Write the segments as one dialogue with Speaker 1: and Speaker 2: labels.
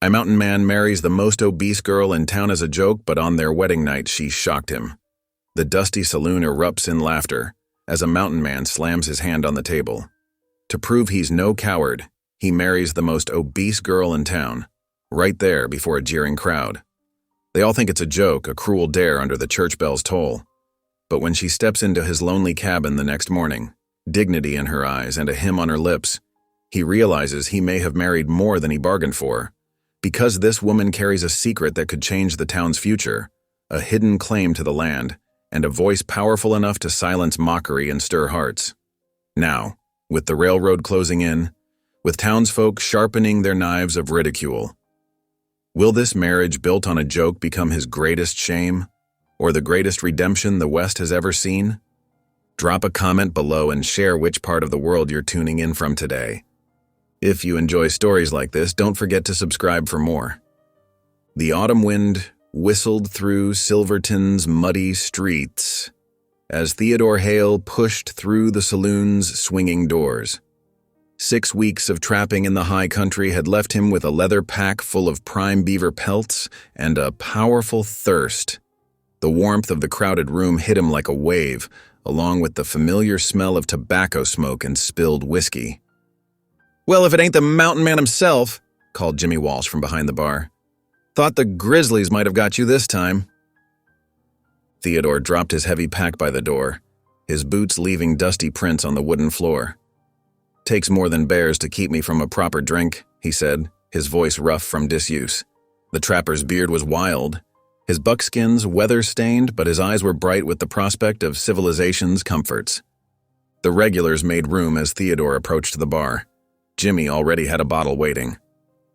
Speaker 1: A mountain man marries the most obese girl in town as a joke, but on their wedding night she shocked him. The dusty saloon erupts in laughter as a mountain man slams his hand on the table. To prove he's no coward, he marries the most obese girl in town, right there before a jeering crowd. They all think it's a joke, a cruel dare under the church bell's toll. But when she steps into his lonely cabin the next morning, dignity in her eyes and a hymn on her lips, he realizes he may have married more than he bargained for, because this woman carries a secret that could change the town's future, a hidden claim to the land, and a voice powerful enough to silence mockery and stir hearts. Now, with the railroad closing in, with townsfolk sharpening their knives of ridicule, will this marriage built on a joke become his greatest shame, or the greatest redemption the West has ever seen? Drop a comment below and share which part of the world you're tuning in from today. If you enjoy stories like this, don't forget to subscribe for more. The autumn wind whistled through Silverton's muddy streets as Theodore Hale pushed through the saloon's swinging doors. 6 weeks of trapping in the high country had left him with a leather pack full of prime beaver pelts and a powerful thirst. The warmth of the crowded room hit him like a wave, along with the familiar smell of tobacco smoke and spilled whiskey. "Well, if it ain't the mountain man himself," called Jimmy Walsh from behind the bar. "Thought the Grizzlies might have got you this time." Theodore dropped his heavy pack by the door, his boots leaving dusty prints on the wooden floor. "Takes more than bears to keep me from a proper drink," he said, his voice rough from disuse. The trapper's beard was wild, his buckskins weather-stained, but his eyes were bright with the prospect of civilization's comforts. The regulars made room as Theodore approached the bar. Jimmy already had a bottle waiting.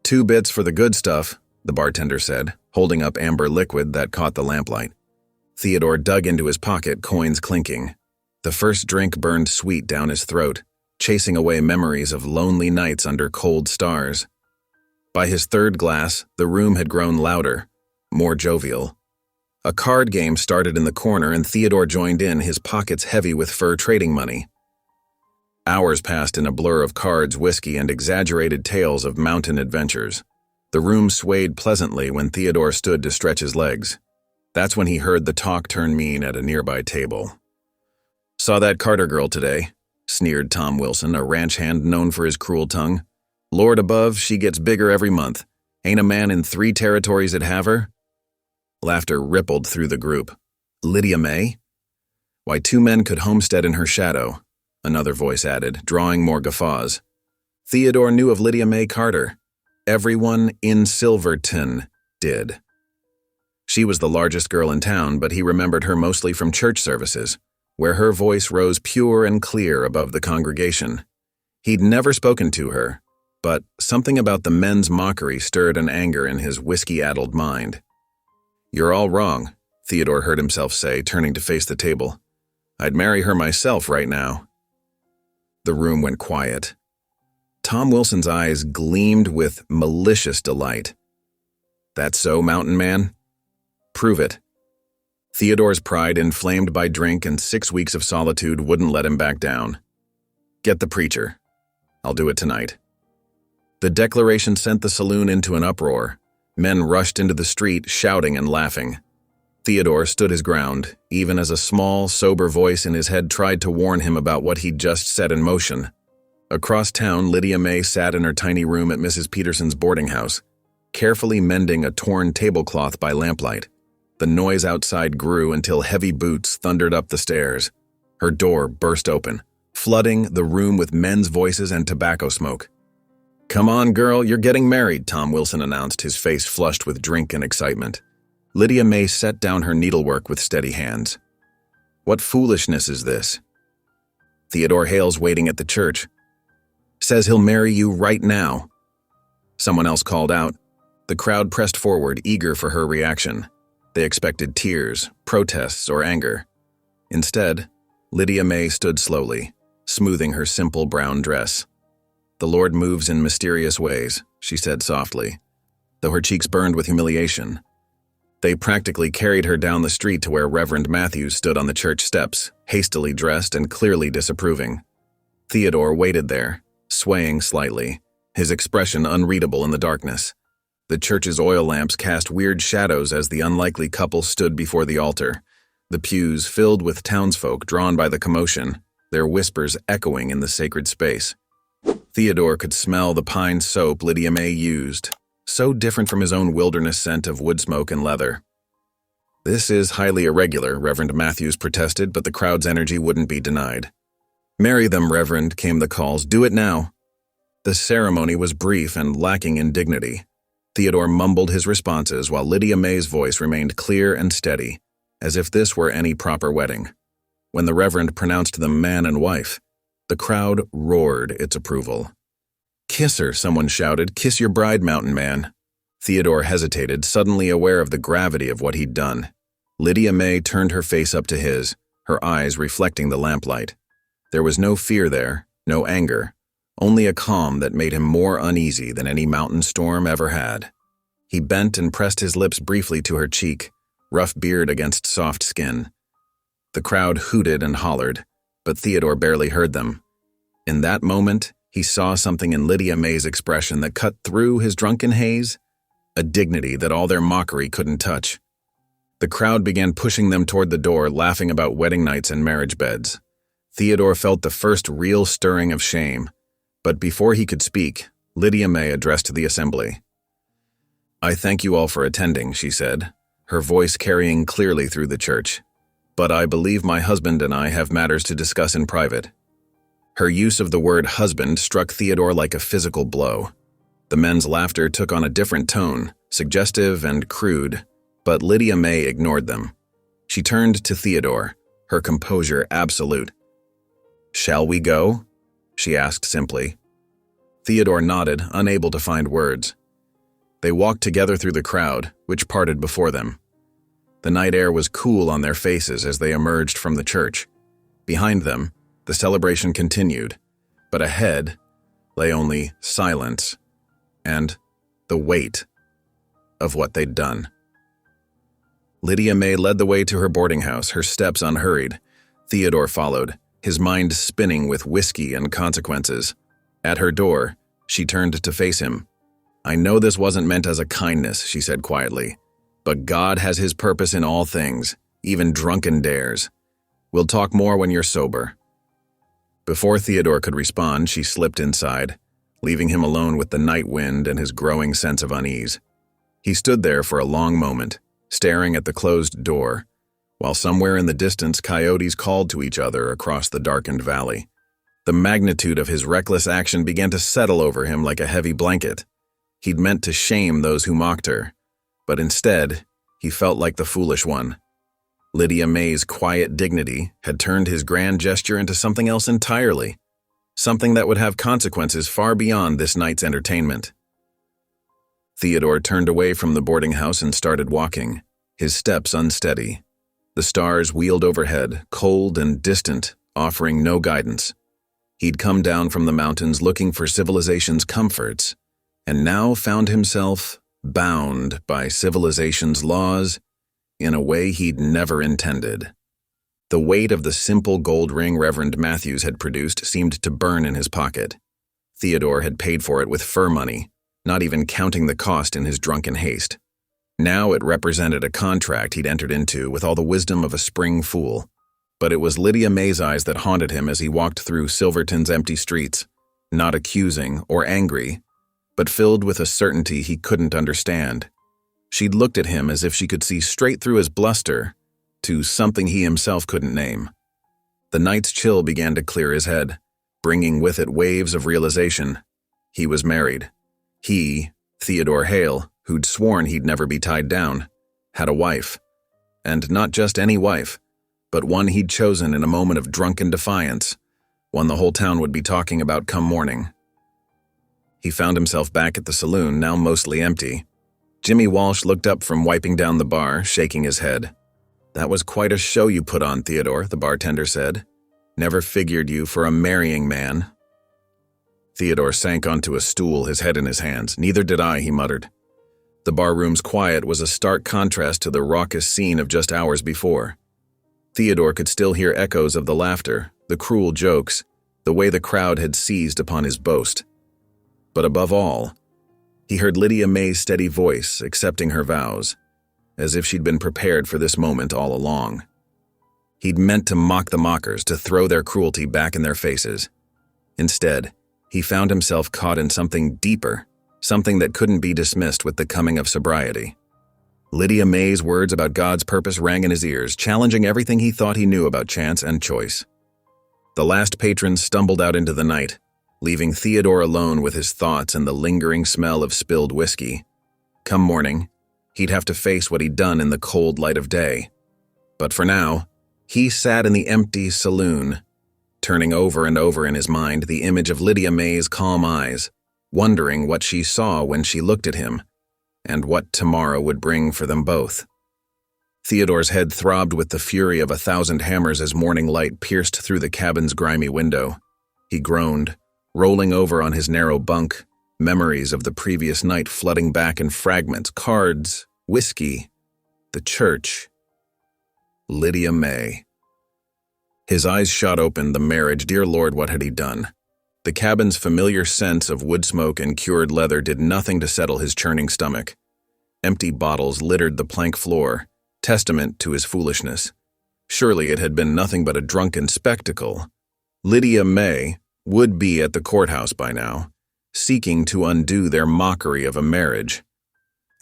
Speaker 1: "2 bits for the good stuff," the bartender said, holding up amber liquid that caught the lamplight. Theodore dug into his pocket, coins clinking. The first drink burned sweet down his throat, chasing away memories of lonely nights under cold stars. By his third glass, the room had grown louder, more jovial. A card game started in the corner and Theodore joined in, his pockets heavy with fur trading money. Hours passed in a blur of cards, whiskey, and exaggerated tales of mountain adventures. The room swayed pleasantly when Theodore stood to stretch his legs. That's when he heard the talk turn mean at a nearby table. "Saw that Carter girl today," sneered Tom Wilson, a ranch hand known for his cruel tongue. "Lord above, she gets bigger every month. Ain't a man in 3 territories that'd have her?" Laughter rippled through the group. "Lydia May? Why, 2 men could homestead in her shadow," another voice added, drawing more guffaws. Theodore knew of Lydia May Carter. Everyone in Silverton did. She was the largest girl in town, but he remembered her mostly from church services, where her voice rose pure and clear above the congregation. He'd never spoken to her, but something about the men's mockery stirred an anger in his whiskey-addled mind. "You're all wrong," Theodore heard himself say, turning to face the table. "I'd marry her myself right now." The room went quiet. Tom Wilson's eyes gleamed with malicious delight. "That so, mountain man? Prove it." Theodore's pride, inflamed by drink and 6 weeks of solitude, wouldn't let him back down. "Get the preacher. I'll do it tonight." The declaration sent the saloon into an uproar. Men rushed into the street, shouting and laughing. Theodore stood his ground, even as a small, sober voice in his head tried to warn him about what he'd just set in motion. Across town, Lydia May sat in her tiny room at Mrs. Peterson's boarding house, carefully mending a torn tablecloth by lamplight. The noise outside grew until heavy boots thundered up the stairs. Her door burst open, flooding the room with men's voices and tobacco smoke. "Come on, girl, you're getting married," Tom Wilson announced, his face flushed with drink and excitement. Lydia May set down her needlework with steady hands. "What foolishness is this?" "Theodore Hale's waiting at the church. Says he'll marry you right now." Someone else called out. The crowd pressed forward, eager for her reaction. They expected tears, protests, or anger. Instead, Lydia May stood slowly, smoothing her simple brown dress. "The Lord moves in mysterious ways," she said softly, though her cheeks burned with humiliation. They practically carried her down the street to where Reverend Matthews stood on the church steps, hastily dressed and clearly disapproving. Theodore waited there, swaying slightly, his expression unreadable in the darkness. The church's oil lamps cast weird shadows as the unlikely couple stood before the altar, the pews filled with townsfolk drawn by the commotion, their whispers echoing in the sacred space. Theodore could smell the pine soap Lydia May used, so different from his own wilderness scent of wood smoke and leather. "This is highly irregular," Reverend Matthews protested, but the crowd's energy wouldn't be denied. "Marry them, Reverend," came the calls. "Do it now." The ceremony was brief and lacking in dignity. Theodore mumbled his responses while Lydia May's voice remained clear and steady, as if this were any proper wedding. When the Reverend pronounced them man and wife, the crowd roared its approval. "Kiss her," someone shouted. "Kiss your bride, mountain man." Theodore hesitated, suddenly aware of the gravity of what he'd done. Lydia May turned her face up to his, her eyes reflecting the lamplight. There was no fear there, no anger, only a calm that made him more uneasy than any mountain storm ever had. He bent and pressed his lips briefly to her cheek, rough beard against soft skin. The crowd hooted and hollered, but Theodore barely heard them. In that moment, he saw something in Lydia May's expression that cut through his drunken haze, a dignity that all their mockery couldn't touch. The crowd began pushing them toward the door, laughing about wedding nights and marriage beds. Theodore felt the first real stirring of shame, but before he could speak, Lydia May addressed the assembly. "I thank you all for attending," she said, her voice carrying clearly through the church. "But I believe my husband and I have matters to discuss in private." Her use of the word husband struck Theodore like a physical blow. The men's laughter took on a different tone, suggestive and crude, but Lydia May ignored them. She turned to Theodore, her composure absolute. "Shall we go?" she asked simply. Theodore nodded, unable to find words. They walked together through the crowd, which parted before them. The night air was cool on their faces as they emerged from the church. Behind them, the celebration continued, but ahead lay only silence and the weight of what they'd done. Lydia May led the way to her boarding house, her steps unhurried. Theodore followed, his mind spinning with whiskey and consequences. At her door, she turned to face him. "I know this wasn't meant as a kindness," she said quietly, "but God has his purpose in all things, even drunken dares. We'll talk more when you're sober." Before Theodore could respond, she slipped inside, leaving him alone with the night wind and his growing sense of unease. He stood there for a long moment, staring at the closed door, while somewhere in the distance coyotes called to each other across the darkened valley. The magnitude of his reckless action began to settle over him like a heavy blanket. He'd meant to shame those who mocked her, but instead, he felt like the foolish one. Lydia May's quiet dignity had turned his grand gesture into something else entirely, something that would have consequences far beyond this night's entertainment. Theodore turned away from the boarding house and started walking, his steps unsteady. The stars wheeled overhead, cold and distant, offering no guidance. He'd come down from the mountains looking for civilization's comforts, and now found himself bound by civilization's laws in a way he'd never intended. The weight of the simple gold ring Reverend Matthews had produced seemed to burn in his pocket. Theodore had paid for it with fur money, not even counting the cost in his drunken haste. Now it represented a contract he'd entered into with all the wisdom of a spring fool. But it was Lydia May's eyes that haunted him as he walked through Silverton's empty streets, not accusing or angry, but filled with a certainty he couldn't understand. She'd looked at him as if she could see straight through his bluster to something he himself couldn't name. The night's chill began to clear his head, bringing with it waves of realization. He was married. He, Theodore Hale, who'd sworn he'd never be tied down, had a wife. And not just any wife, but one he'd chosen in a moment of drunken defiance, one the whole town would be talking about come morning. He found himself back at the saloon, now mostly empty. Jimmy Walsh looked up from wiping down the bar, shaking his head. "That was quite a show you put on, Theodore," the bartender said. "Never figured you for a marrying man." Theodore sank onto a stool, his head in his hands. "Neither did I," he muttered. The barroom's quiet was a stark contrast to the raucous scene of just hours before. Theodore could still hear echoes of the laughter, the cruel jokes, the way the crowd had seized upon his boast. But above all, He heard Lydia May's steady voice accepting her vows, as if she'd been prepared for this moment all along. He'd meant to mock the mockers, to throw their cruelty back in their faces. Instead, he found himself caught in something deeper, something that couldn't be dismissed with the coming of sobriety. Lydia May's words about God's purpose rang in his ears, challenging everything he thought he knew about chance and choice. The last patron stumbled out into the night, leaving Theodore alone with his thoughts and the lingering smell of spilled whiskey. Come morning, he'd have to face what he'd done in the cold light of day. But for now, he sat in the empty saloon, turning over and over in his mind the image of Lydia May's calm eyes, wondering what she saw when she looked at him, and what tomorrow would bring for them both. Theodore's head throbbed with the fury of 1,000 hammers as morning light pierced through the cabin's grimy window. He groaned, rolling over on his narrow bunk, memories of the previous night flooding back in fragments, cards, whiskey, the church. Lydia May. His eyes shot open, the marriage, dear Lord, what had he done? The cabin's familiar sense of wood smoke and cured leather did nothing to settle his churning stomach. Empty bottles littered the plank floor, testament to his foolishness. Surely it had been nothing but a drunken spectacle. Lydia May would be at the courthouse by now, seeking to undo their mockery of a marriage.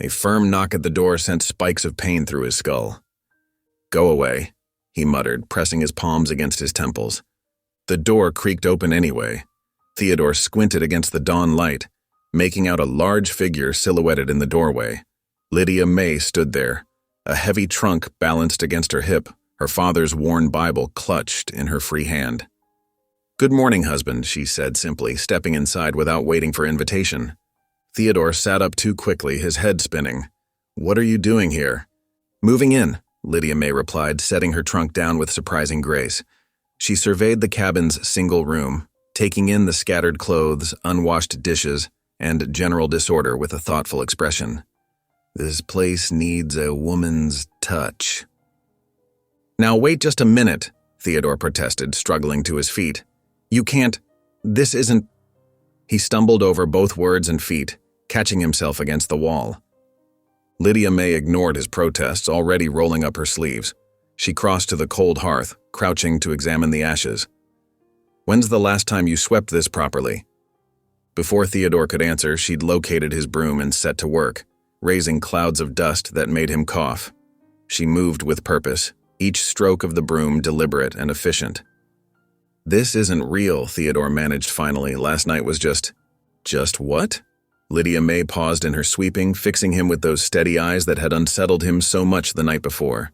Speaker 1: A firm knock at the door sent spikes of pain through his skull. "Go away," he muttered, pressing his palms against his temples. The door creaked open anyway. Theodore squinted against the dawn light, making out a large figure silhouetted in the doorway. Lydia May stood there, a heavy trunk balanced against her hip, her father's worn Bible clutched in her free hand. "Good morning, husband," she said simply, stepping inside without waiting for invitation. Theodore sat up too quickly, his head spinning. "What are you doing here?" "Moving in," Lydia May replied, setting her trunk down with surprising grace. She surveyed the cabin's single room, taking in the scattered clothes, unwashed dishes, and general disorder with a thoughtful expression. "This place needs a woman's touch." "Now wait just a minute," Theodore protested, struggling to his feet. "You can't. This isn't—" He stumbled over both words and feet, catching himself against the wall. Lydia May ignored his protests, already rolling up her sleeves. She crossed to the cold hearth, crouching to examine the ashes. "When's the last time you swept this properly?" Before Theodore could answer, she'd located his broom and set to work, raising clouds of dust that made him cough. She moved with purpose, each stroke of the broom deliberate and efficient. "This isn't real," Theodore managed finally. "Last night was just what?" Lydia May paused in her sweeping, fixing him with those steady eyes that had unsettled him so much the night before.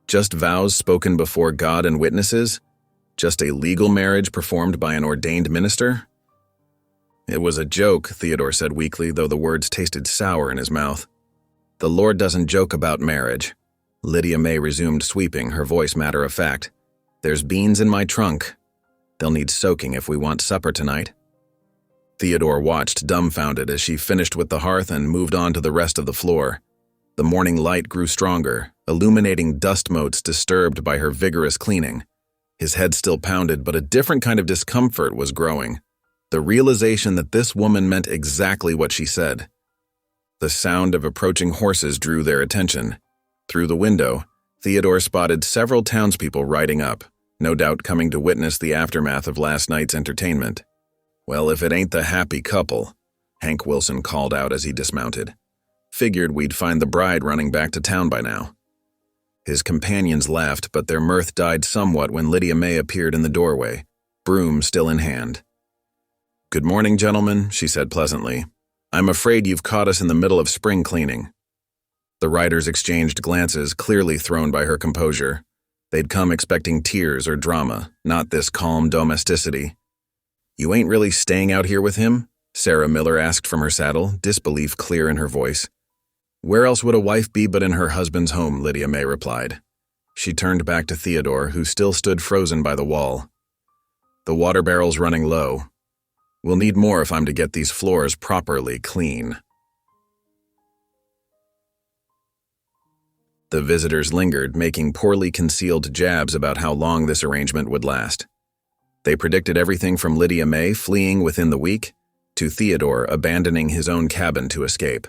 Speaker 1: Just vows spoken before God and witnesses? Just a legal marriage performed by an ordained minister? "It was a joke," Theodore said weakly, though the words tasted sour in his mouth. "The Lord doesn't joke about marriage." Lydia May resumed sweeping, her voice matter-of-fact. "There's beans in my trunk. They'll need soaking if we want supper tonight." Theodore watched, dumbfounded, as she finished with the hearth and moved on to the rest of the floor. The morning light grew stronger, illuminating dust motes disturbed by her vigorous cleaning. His head still pounded, but a different kind of discomfort was growing. The realization that this woman meant exactly what she said. The sound of approaching horses drew their attention. Through the window, Theodore spotted several townspeople riding up, no doubt coming to witness the aftermath of last night's entertainment. "Well, if it ain't the happy couple," Hank Wilson called out as he dismounted. "Figured we'd find the bride running back to town by now." His companions laughed, but their mirth died somewhat when Lydia May appeared in the doorway, broom still in hand. "Good morning, gentlemen," she said pleasantly. "I'm afraid you've caught us in the middle of spring cleaning." The riders exchanged glances, clearly thrown by her composure. They'd come expecting tears or drama, not this calm domesticity. "You ain't really staying out here with him?" Sarah Miller asked from her saddle, disbelief clear in her voice. "Where else would a wife be but in her husband's home?" Lydia May replied. She turned back to Theodore, who still stood frozen by the wall. "The water barrel's running low. We'll need more if I'm to get these floors properly clean." The visitors lingered, making poorly concealed jabs about how long this arrangement would last. They predicted everything from Lydia May fleeing within the week to Theodore abandoning his own cabin to escape.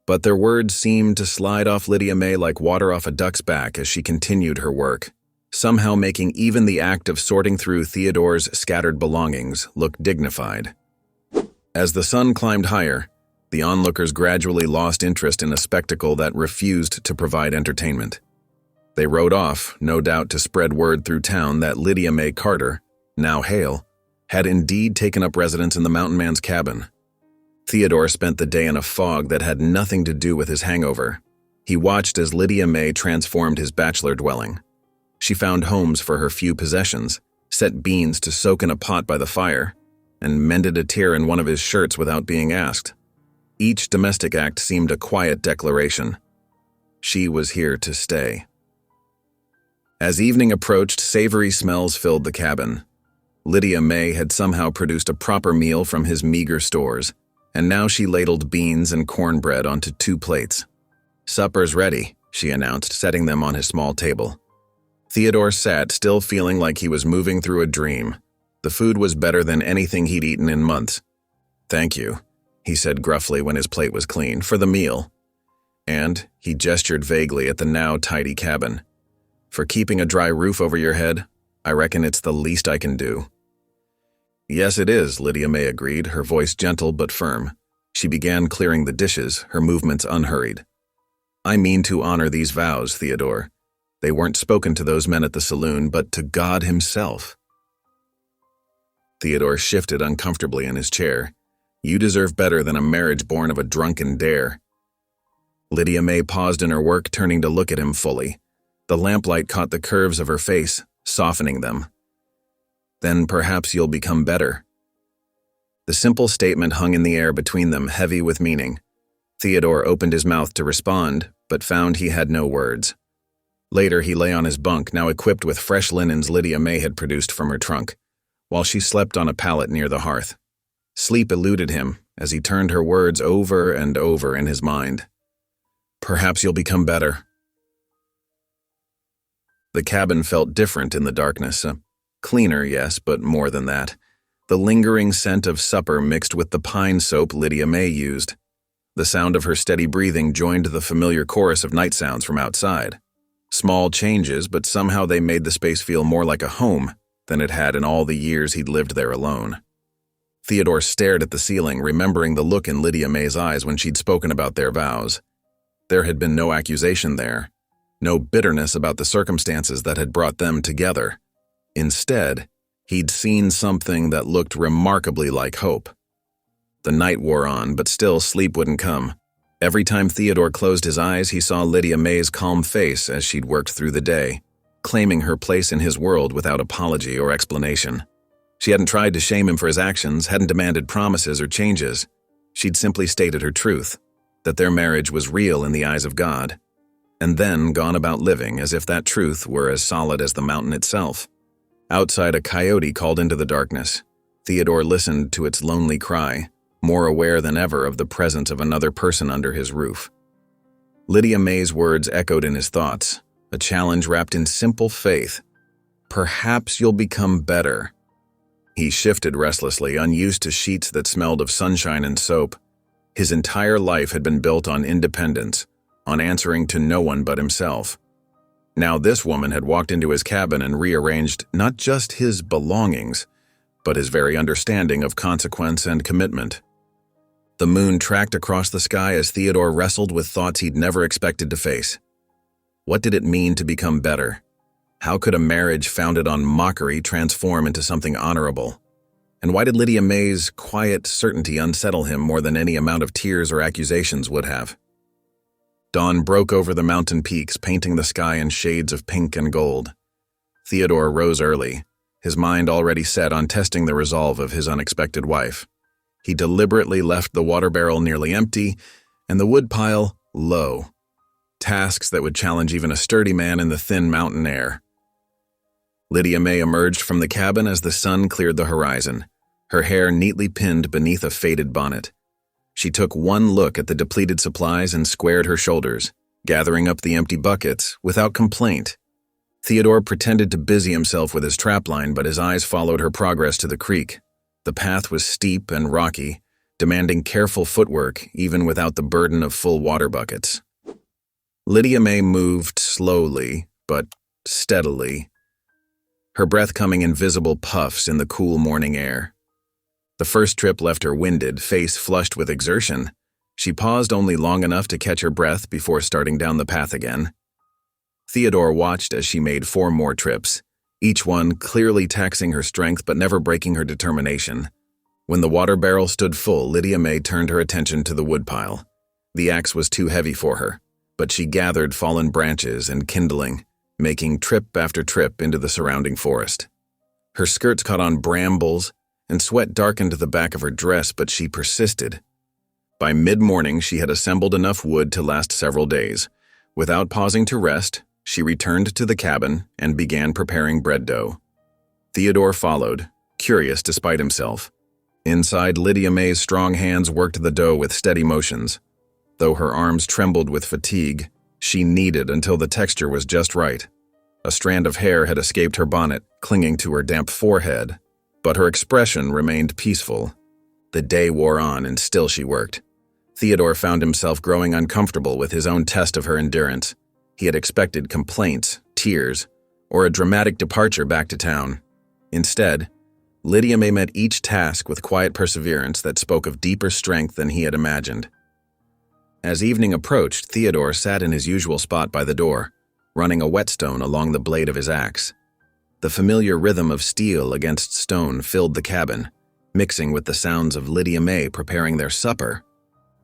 Speaker 1: But their words seemed to slide off Lydia May like water off a duck's back as she continued her work, somehow making even the act of sorting through Theodore's scattered belongings look dignified. As the sun climbed higher, the onlookers gradually lost interest in a spectacle that refused to provide entertainment. They rode off, no doubt to spread word through town that Lydia May Carter, now Hale, had indeed taken up residence in the mountain man's cabin. Theodore spent the day in a fog that had nothing to do with his hangover. He watched as Lydia May transformed his bachelor dwelling. She found homes for her few possessions, set beans to soak in a pot by the fire, and mended a tear in one of his shirts without being asked. Each domestic act seemed a quiet declaration. She was here to stay. As evening approached, savory smells filled the cabin. Lydia May had somehow produced a proper meal from his meager stores, and now she ladled beans and cornbread onto 2 plates. "Supper's ready," she announced, setting them on his small table. Theodore sat, still feeling like he was moving through a dream. The food was better than anything he'd eaten in months. "Thank you," he said gruffly when his plate was clean, "for the meal." And he gestured vaguely at the now tidy cabin. "For keeping a dry roof over your head, I reckon it's the least I can do." "Yes, it is," Lydia May agreed, her voice gentle but firm. She began clearing the dishes, her movements unhurried. "I mean to honor these vows, Theodore. They weren't spoken to those men at the saloon, but to God himself." Theodore shifted uncomfortably in his chair. "You deserve better than a marriage born of a drunken dare." Lydia May paused in her work, turning to look at him fully. The lamplight caught the curves of her face, softening them. "Then perhaps you'll become better." The simple statement hung in the air between them, heavy with meaning. Theodore opened his mouth to respond, but found he had no words. Later, he lay on his bunk, now equipped with fresh linens Lydia May had produced from her trunk, while she slept on a pallet near the hearth. Sleep eluded him as he turned her words over and over in his mind. "Perhaps you'll become better." The cabin felt different in the darkness. Cleaner, yes, but more than that. The lingering scent of supper mixed with the pine soap Lydia May used. The sound of her steady breathing joined the familiar chorus of night sounds from outside. Small changes, but somehow they made the space feel more like a home than it had in all the years he'd lived there alone. Theodore stared at the ceiling, remembering the look in Lydia May's eyes when she'd spoken about their vows. There had been no accusation there, no bitterness about the circumstances that had brought them together. Instead, he'd seen something that looked remarkably like hope. The night wore on, but still sleep wouldn't come. Every time Theodore closed his eyes, he saw Lydia May's calm face as she'd worked through the day, claiming her place in his world without apology or explanation. She hadn't tried to shame him for his actions, hadn't demanded promises or changes. She'd simply stated her truth, that their marriage was real in the eyes of God, and then gone about living as if that truth were as solid as the mountain itself. Outside, a coyote called into the darkness. Theodore listened to its lonely cry, more aware than ever of the presence of another person under his roof. Lydia May's words echoed in his thoughts, a challenge wrapped in simple faith. "Perhaps you'll become better." He shifted restlessly, unused to sheets that smelled of sunshine and soap. His entire life had been built on independence, on answering to no one but himself. Now this woman had walked into his cabin and rearranged not just his belongings, but his very understanding of consequence and commitment. The moon tracked across the sky as Theodore wrestled with thoughts he'd never expected to face. What did it mean to become better? How could a marriage founded on mockery transform into something honorable? And why did Lydia May's quiet certainty unsettle him more than any amount of tears or accusations would have? Dawn broke over the mountain peaks, painting the sky in shades of pink and gold. Theodore rose early, his mind already set on testing the resolve of his unexpected wife. He deliberately left the water barrel nearly empty and the wood pile low, tasks that would challenge even a sturdy man in the thin mountain air. Lydia May emerged from the cabin as the sun cleared the horizon, her hair neatly pinned beneath a faded bonnet. She took one look at the depleted supplies and squared her shoulders, gathering up the empty buckets without complaint. Theodore pretended to busy himself with his trapline, but his eyes followed her progress to the creek. The path was steep and rocky, demanding careful footwork even without the burden of full water buckets. Lydia May moved slowly, but steadily, her breath coming in visible puffs in the cool morning air. The first trip left her winded, face flushed with exertion. She paused only long enough to catch her breath before starting down the path again. Theodore watched as she made 4 more trips, each one clearly taxing her strength but never breaking her determination. When the water barrel stood full, Lydia May turned her attention to the woodpile. The axe was too heavy for her, but she gathered fallen branches and kindling, making trip after trip into the surrounding forest. Her skirts caught on brambles, and sweat darkened the back of her dress, but she persisted. By mid-morning, she had assembled enough wood to last several days. Without pausing to rest, she returned to the cabin and began preparing bread dough. Theodore followed, curious despite himself. Inside, Lydia May's strong hands worked the dough with steady motions. Though her arms trembled with fatigue, she kneaded until the texture was just right. A strand of hair had escaped her bonnet, clinging to her damp forehead, but her expression remained peaceful. The day wore on, and still she worked. Theodore found himself growing uncomfortable with his own test of her endurance. He had expected complaints, tears, or a dramatic departure back to town. Instead, Lydia May met each task with quiet perseverance that spoke of deeper strength than he had imagined. As evening approached, Theodore sat in his usual spot by the door, running a whetstone along the blade of his axe. The familiar rhythm of steel against stone filled the cabin, mixing with the sounds of Lydia May preparing their supper.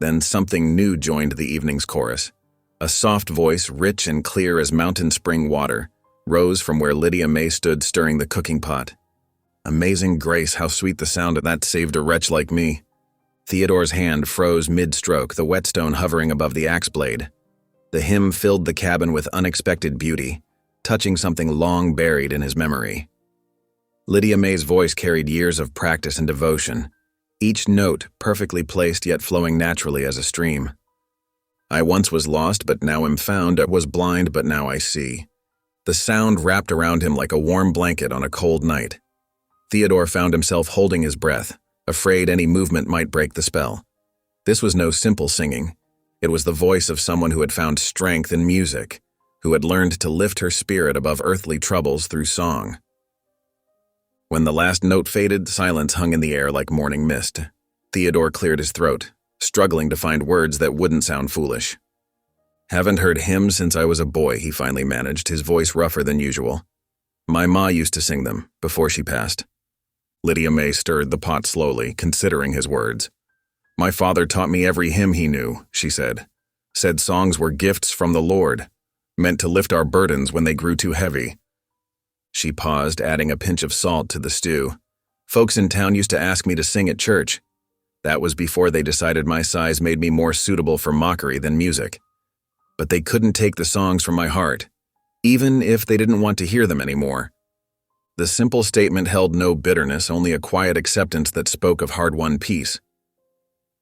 Speaker 1: Then something new joined the evening's chorus. A soft voice, rich and clear as mountain spring water, rose from where Lydia May stood stirring the cooking pot. Amazing grace, how sweet the sound of that saved a wretch like me. Theodore's hand froze mid-stroke, the whetstone hovering above the axe blade. The hymn filled the cabin with unexpected beauty, touching something long buried in his memory. Lydia May's voice carried years of practice and devotion, each note perfectly placed yet flowing naturally as a stream. I once was lost, but now am found. I was blind, but now I see. The sound wrapped around him like a warm blanket on a cold night. Theodore found himself holding his breath, afraid any movement might break the spell. This was no simple singing. It was the voice of someone who had found strength in music, who had learned to lift her spirit above earthly troubles through song. When the last note faded, silence hung in the air like morning mist. Theodore cleared his throat, struggling to find words that wouldn't sound foolish. "Haven't heard hymns since I was a boy," he finally managed, his voice rougher than usual. "My ma used to sing them, before she passed." Lydia May stirred the pot slowly, considering his words. "My father taught me every hymn he knew," she said. "Said songs were gifts from the Lord, meant to lift our burdens when they grew too heavy." She paused, adding a pinch of salt to the stew. "Folks in town used to ask me to sing at church. That was before they decided my size made me more suitable for mockery than music. But they couldn't take the songs from my heart, even if they didn't want to hear them anymore." The simple statement held no bitterness, only a quiet acceptance that spoke of hard-won peace.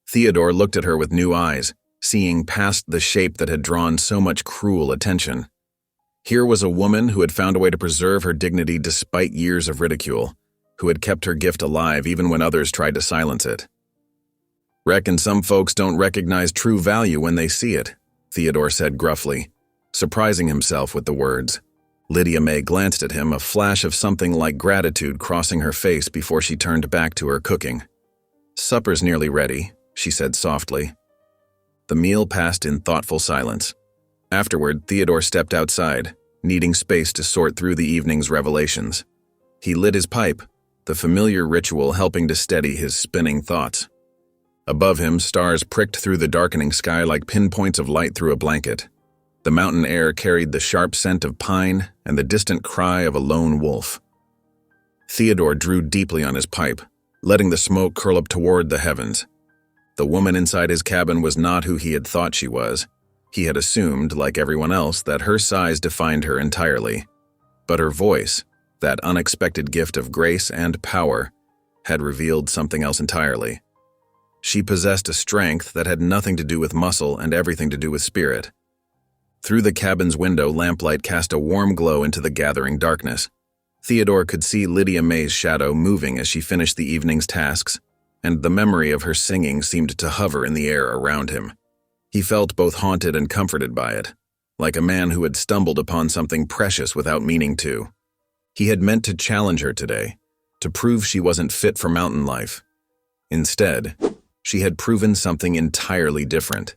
Speaker 1: Theodore looked at her with new eyes, seeing past the shape that had drawn so much cruel attention. Here was a woman who had found a way to preserve her dignity despite years of ridicule, who had kept her gift alive even when others tried to silence it. "Reckon some folks don't recognize true value when they see it," Theodore said gruffly, surprising himself with the words. Lydia May glanced at him, a flash of something like gratitude crossing her face before she turned back to her cooking. "Supper's nearly ready," she said softly. The meal passed in thoughtful silence. Afterward, Theodore stepped outside, needing space to sort through the evening's revelations. He lit his pipe, the familiar ritual helping to steady his spinning thoughts. Above him, stars pricked through the darkening sky like pinpoints of light through a blanket. The mountain air carried the sharp scent of pine and the distant cry of a lone wolf. Theodore drew deeply on his pipe, letting the smoke curl up toward the heavens. The woman inside his cabin was not who he had thought she was. He had assumed, like everyone else, that her size defined her entirely. But her voice, that unexpected gift of grace and power, had revealed something else entirely. She possessed a strength that had nothing to do with muscle and everything to do with spirit. Through the cabin's window, lamplight cast a warm glow into the gathering darkness. Theodore could see Lydia May's shadow moving as she finished the evening's tasks, and the memory of her singing seemed to hover in the air around him. He felt both haunted and comforted by it, like a man who had stumbled upon something precious without meaning to. He had meant to challenge her today, to prove she wasn't fit for mountain life. Instead, she had proven something entirely different.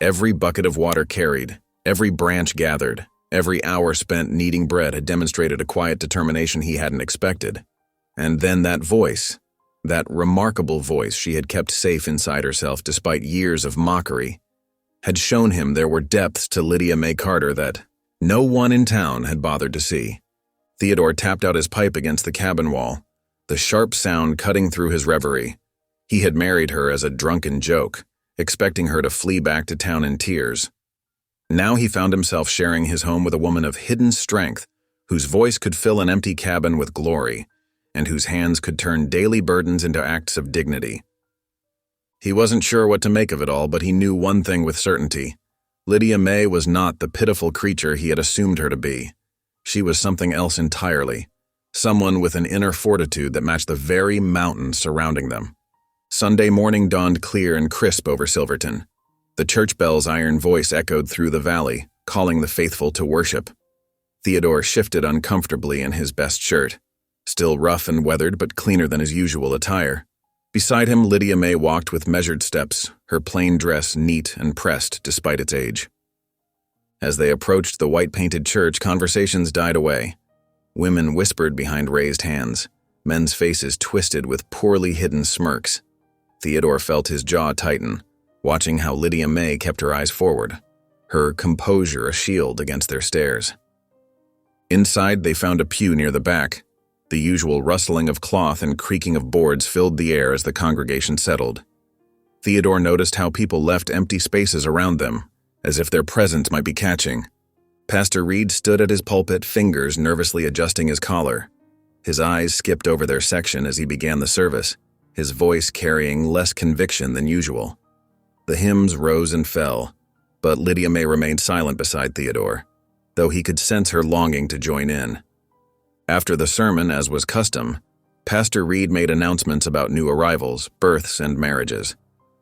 Speaker 1: Every bucket of water carried, every branch gathered, every hour spent kneading bread had demonstrated a quiet determination he hadn't expected. And then that voice, that remarkable voice she had kept safe inside herself despite years of mockery, had shown him there were depths to Lydia May Carter that no one in town had bothered to see. Theodore tapped out his pipe against the cabin wall, the sharp sound cutting through his reverie. He had married her as a drunken joke, expecting her to flee back to town in tears. Now he found himself sharing his home with a woman of hidden strength, whose voice could fill an empty cabin with glory, and whose hands could turn daily burdens into acts of dignity. He wasn't sure what to make of it all, but he knew one thing with certainty. Lydia May was not the pitiful creature he had assumed her to be. She was something else entirely, someone with an inner fortitude that matched the very mountains surrounding them. Sunday morning dawned clear and crisp over Silverton. The church bell's iron voice echoed through the valley, calling the faithful to worship. Theodore shifted uncomfortably in his best shirt, still rough and weathered but cleaner than his usual attire. Beside him, Lydia May walked with measured steps, her plain dress neat and pressed despite its age. As they approached the white-painted church, conversations died away. Women whispered behind raised hands, men's faces twisted with poorly hidden smirks. Theodore felt his jaw tighten, watching how Lydia May kept her eyes forward, her composure a shield against their stares. Inside, they found a pew near the back. The usual rustling of cloth and creaking of boards filled the air as the congregation settled. Theodore noticed how people left empty spaces around them, as if their presence might be catching. Pastor Reed stood at his pulpit, fingers nervously adjusting his collar. His eyes skipped over their section as he began the service, his voice carrying less conviction than usual. The hymns rose and fell, but Lydia May remained silent beside Theodore, though he could sense her longing to join in. After the sermon, as was custom, Pastor Reed made announcements about new arrivals, births, and marriages.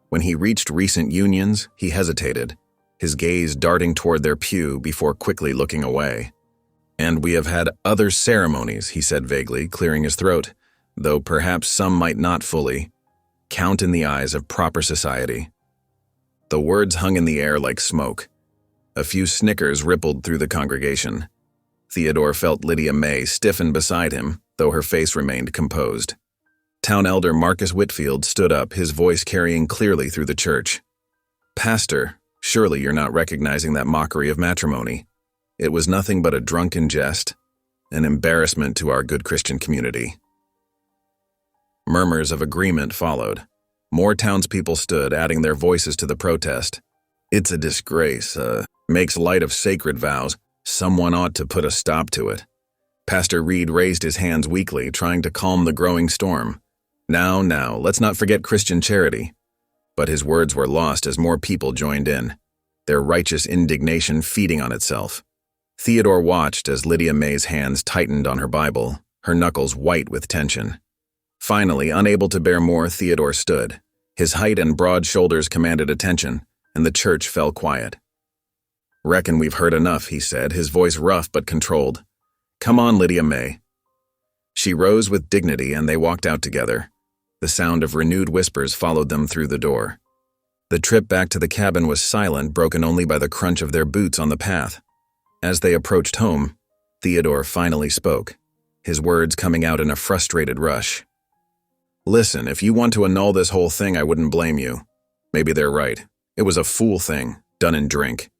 Speaker 1: When he reached recent unions, he hesitated, his gaze darting toward their pew before quickly looking away. "And we have had other ceremonies," he said vaguely, clearing his throat, though perhaps some might not fully count in the eyes of proper society. The words hung in the air like smoke. A few snickers rippled through the congregation. Theodore felt Lydia May stiffen beside him, though her face remained composed. Town Elder Marcus Whitfield stood up, his voice carrying clearly through the church. "Pastor, surely you're not recognizing that mockery of matrimony. It was nothing but a drunken jest, an embarrassment to our good Christian community." Murmurs of agreement followed. More townspeople stood, adding their voices to the protest. "It's a disgrace, makes light of sacred vows. Someone ought to put a stop to it." Pastor Reed raised his hands weakly, trying to calm the growing storm. Now, let's not forget Christian charity." But his words were lost as more people joined in, their righteous indignation feeding on itself. Theodore watched as Lydia May's hands tightened on her Bible, her knuckles white with tension. Finally, unable to bear more, Theodore stood. His height and broad shoulders commanded attention, and the church fell quiet. "Reckon we've heard enough," he said, his voice rough but controlled. "Come on, Lydia May." She rose with dignity, and they walked out together. The sound of renewed whispers followed them through the door. The trip back to the cabin was silent, broken only by the crunch of their boots on the path. As they approached home, Theodore finally spoke, his words coming out in a frustrated rush. "Listen, if you want to annul this whole thing, I wouldn't blame you. Maybe they're right. It was a fool thing, done in drink.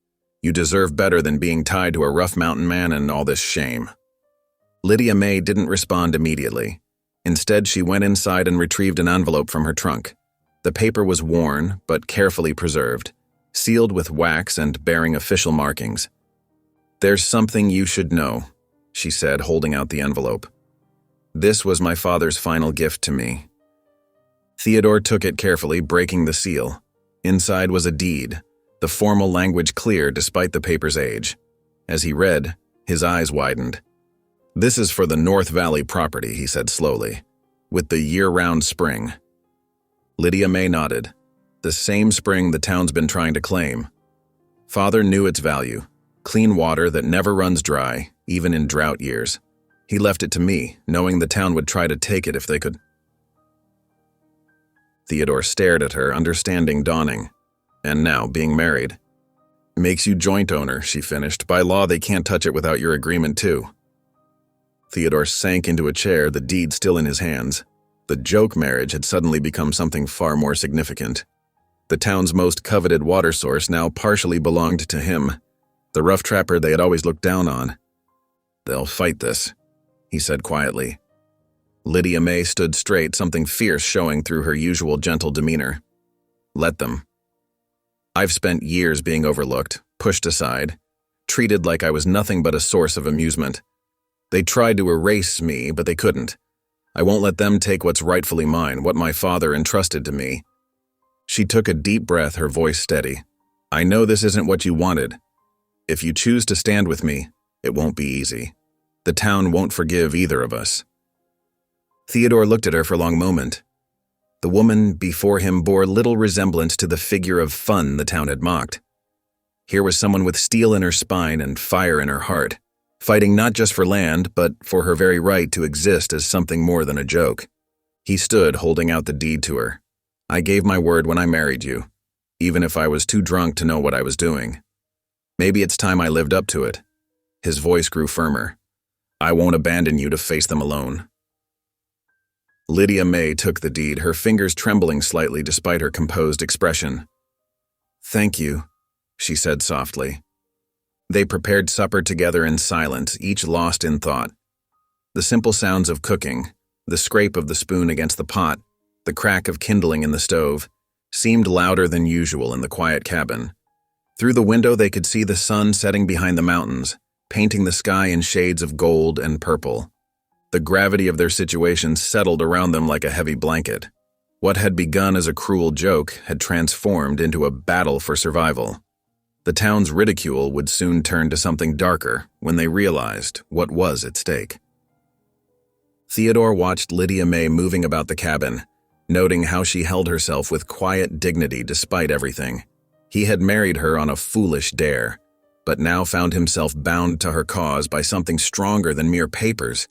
Speaker 1: You deserve better than being tied to a rough mountain man and all this shame." Lydia May didn't respond immediately. Instead, she went inside and retrieved an envelope from her trunk. The paper was worn, but carefully preserved, sealed with wax and bearing official markings. "There's something you should know," she said, holding out the envelope. "This was my father's final gift to me." Theodore took it carefully, breaking the seal. Inside was a deed, the formal language clear despite the paper's age. As he read, his eyes widened. "This is for the North Valley property," he said slowly, "with the year-round spring." Lydia May nodded. The same spring the town's been trying to claim. Father knew its value. Clean water that never runs dry, even in drought years. He left it to me, knowing the town would try to take it if they could. Theodore stared at her, understanding dawning. And now, being married. Makes you joint owner, she finished. By law, they can't touch it without your agreement, too. Theodore sank into a chair, the deed still in his hands. The joke marriage had suddenly become something far more significant. The town's most coveted water source now partially belonged to him, the rough trapper they had always looked down on. They'll fight this, he said quietly. Lydia May stood straight, something fierce showing through her usual gentle demeanor. Let them. I've spent years being overlooked, pushed aside, treated like I was nothing but a source of amusement. They tried to erase me, but they couldn't. I won't let them take what's rightfully mine, what my father entrusted to me. She took a deep breath, her voice steady. I know this isn't what you wanted. If you choose to stand with me, it won't be easy. The town won't forgive either of us. Theodore looked at her for a long moment. The woman before him bore little resemblance to the figure of fun the town had mocked. Here was someone with steel in her spine and fire in her heart, fighting not just for land, but for her very right to exist as something more than a joke. He stood, holding out the deed to her. I gave my word when I married you, even if I was too drunk to know what I was doing. Maybe it's time I lived up to it. His voice grew firmer. I won't abandon you to face them alone. Lydia May took the deed, her fingers trembling slightly despite her composed expression. Thank you, she said softly. They prepared supper together in silence, each lost in thought. The simple sounds of cooking, the scrape of the spoon against the pot, the crack of kindling in the stove, seemed louder than usual in the quiet cabin. Through the window they could see the sun setting behind the mountains, painting the sky in shades of gold and purple. The gravity of their situation settled around them like a heavy blanket. What had begun as a cruel joke had transformed into a battle for survival. The town's ridicule would soon turn to something darker when they realized what was at stake. Theodore watched Lydia May moving about the cabin, noting how she held herself with quiet dignity despite everything. He had married her on a foolish dare, but now found himself bound to her cause by something stronger than mere papers,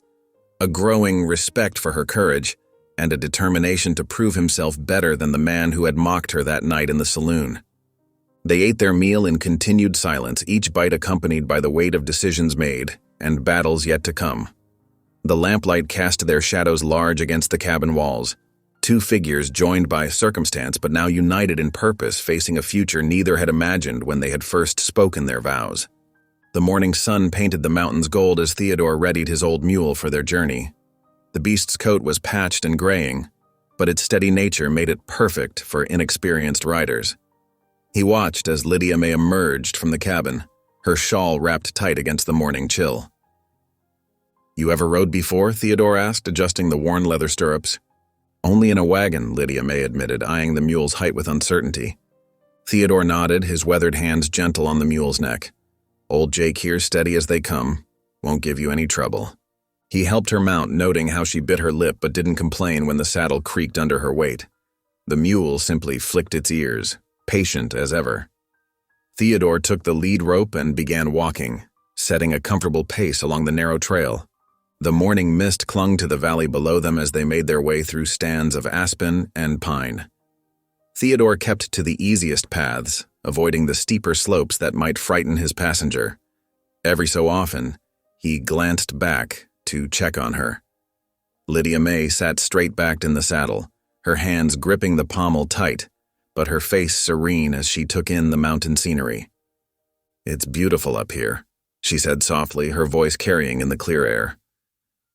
Speaker 1: a growing respect for her courage, and a determination to prove himself better than the man who had mocked her that night in the saloon. They ate their meal in continued silence, each bite accompanied by the weight of decisions made and battles yet to come. The lamplight cast their shadows large against the cabin walls, two figures joined by circumstance but now united in purpose, facing a future neither had imagined when they had first spoken their vows. The morning sun painted the mountains gold as Theodore readied his old mule for their journey. The beast's coat was patched and graying, but its steady nature made it perfect for inexperienced riders. He watched as Lydia May emerged from the cabin, her shawl wrapped tight against the morning chill. You ever rode before? Theodore asked, adjusting the worn leather stirrups. Only in a wagon, Lydia May admitted, eyeing the mule's height with uncertainty. Theodore nodded, his weathered hands gentle on the mule's neck. Old Jake here, steady as they come. Won't give you any trouble. He helped her mount, noting how she bit her lip but didn't complain when the saddle creaked under her weight. The mule simply flicked its ears, patient as ever. Theodore took the lead rope and began walking, setting a comfortable pace along the narrow trail. The morning mist clung to the valley below them as they made their way through stands of aspen and pine. Theodore kept to the easiest paths, avoiding the steeper slopes that might frighten his passenger. Every so often, he glanced back to check on her. Lydia May sat straight-backed in the saddle, her hands gripping the pommel tight, but her face serene as she took in the mountain scenery. It's beautiful up here, she said softly, her voice carrying in the clear air.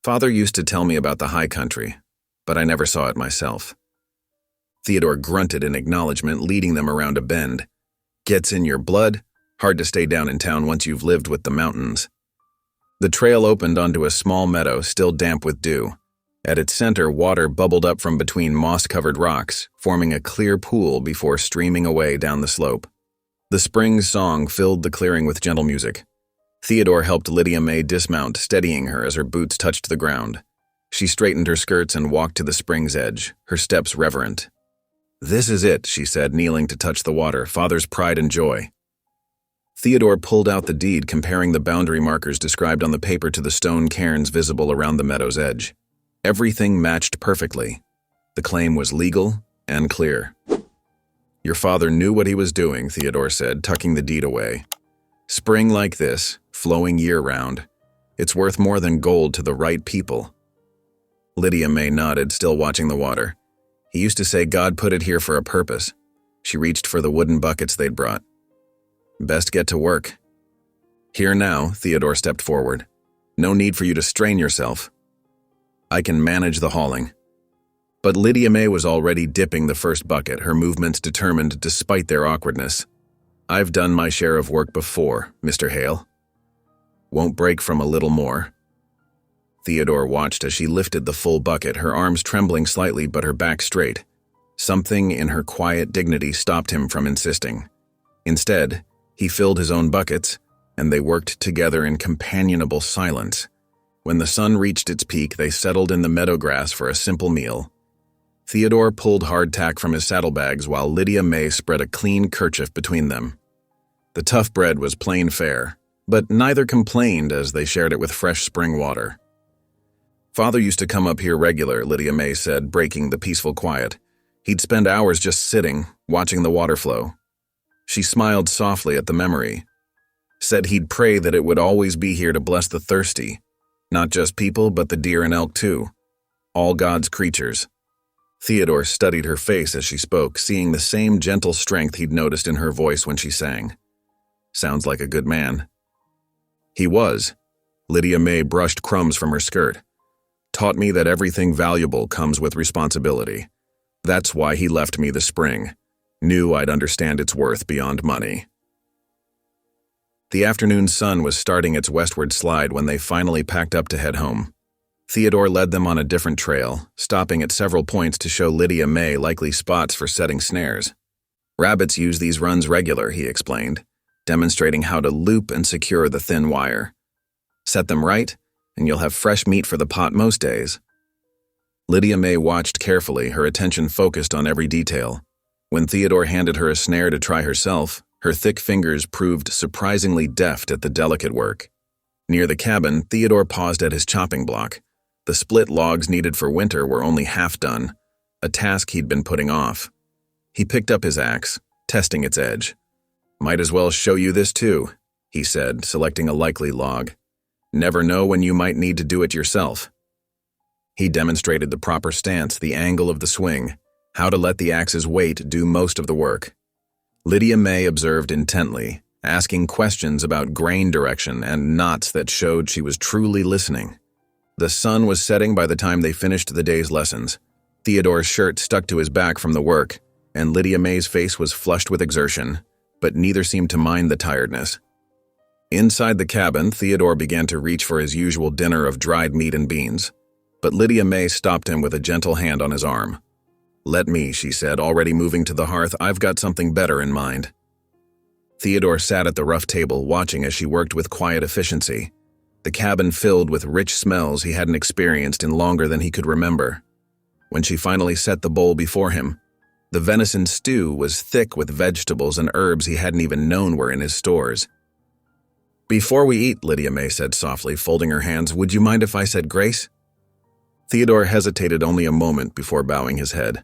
Speaker 1: Father used to tell me about the high country, but I never saw it myself. Theodore grunted in acknowledgement, leading them around a bend. Gets in your blood, hard to stay down in town once you've lived with the mountains. The trail opened onto a small meadow, still damp with dew. At its center, water bubbled up from between moss-covered rocks, forming a clear pool before streaming away down the slope. The spring's song filled the clearing with gentle music. Theodore helped Lydia May dismount, steadying her as her boots touched the ground. She straightened her skirts and walked to the spring's edge, her steps reverent. "This is it," she said, kneeling to touch the water, "Father's pride and joy." Theodore pulled out the deed, comparing the boundary markers described on the paper to the stone cairns visible around the meadow's edge. Everything matched perfectly. The claim was legal and clear. "Your father knew what he was doing," Theodore said, tucking the deed away. "Spring like this, flowing year-round, it's worth more than gold to the right people." Lydia May nodded, still watching the water. "He used to say God put it here for a purpose." She reached for the wooden buckets they'd brought. "Best get to work." "Here now," Theodore stepped forward. "No need for you to strain yourself. I can manage the hauling." But Lydia May was already dipping the first bucket, her movements determined despite their awkwardness. "I've done my share of work before, Mr. Hale. Won't break from a little more." Theodore watched as she lifted the full bucket, her arms trembling slightly but her back straight. Something in her quiet dignity stopped him from insisting. Instead, he filled his own buckets, and they worked together in companionable silence. When the sun reached its peak, they settled in the meadow grass for a simple meal. Theodore pulled hardtack from his saddlebags while Lydia May spread a clean kerchief between them. The tough bread was plain fare, but neither complained as they shared it with fresh spring water. "Father used to come up here regular," Lydia May said, breaking the peaceful quiet. "He'd spend hours just sitting, watching the water flow." She smiled softly at the memory. "Said he'd pray that it would always be here to bless the thirsty. Not just people, but the deer and elk too. All God's creatures." Theodore studied her face as she spoke, seeing the same gentle strength he'd noticed in her voice when she sang. "Sounds like a good man." He was. Lydia May brushed crumbs from her skirt. "Taught me that everything valuable comes with responsibility. That's why he left me the spring. Knew I'd understand its worth beyond money." The afternoon sun was starting its westward slide when they finally packed up to head home. Theodore led them on a different trail, stopping at several points to show Lydia May likely spots for setting snares. "Rabbits use these runs regular," he explained, demonstrating how to loop and secure the thin wire. "Set them right, and you'll have fresh meat for the pot most days." Lydia May watched carefully, her attention focused on every detail. When Theodore handed her a snare to try herself, her thick fingers proved surprisingly deft at the delicate work. Near the cabin, Theodore paused at his chopping block. The split logs needed for winter were only half done, a task he'd been putting off. He picked up his axe, testing its edge. "Might as well show you this too," he said, selecting a likely log. "Never know when you might need to do it yourself." He demonstrated the proper stance, the angle of the swing, how to let the axe's weight do most of the work. Lydia May observed intently, asking questions about grain direction and knots that showed she was truly listening. The sun was setting by the time they finished the day's lessons. Theodore's shirt stuck to his back from the work, and Lydia May's face was flushed with exertion, but neither seemed to mind the tiredness. Inside the cabin, Theodore began to reach for his usual dinner of dried meat and beans, but Lydia May stopped him with a gentle hand on his arm. "Let me," she said, already moving to the hearth. "I've got something better in mind." Theodore sat at the rough table, watching as she worked with quiet efficiency. The cabin filled with rich smells he hadn't experienced in longer than he could remember. When she finally set the bowl before him, the venison stew was thick with vegetables and herbs he hadn't even known were in his stores. "Before we eat," Lydia May said softly, folding her hands, "would you mind if I said grace?" Theodore hesitated only a moment before bowing his head.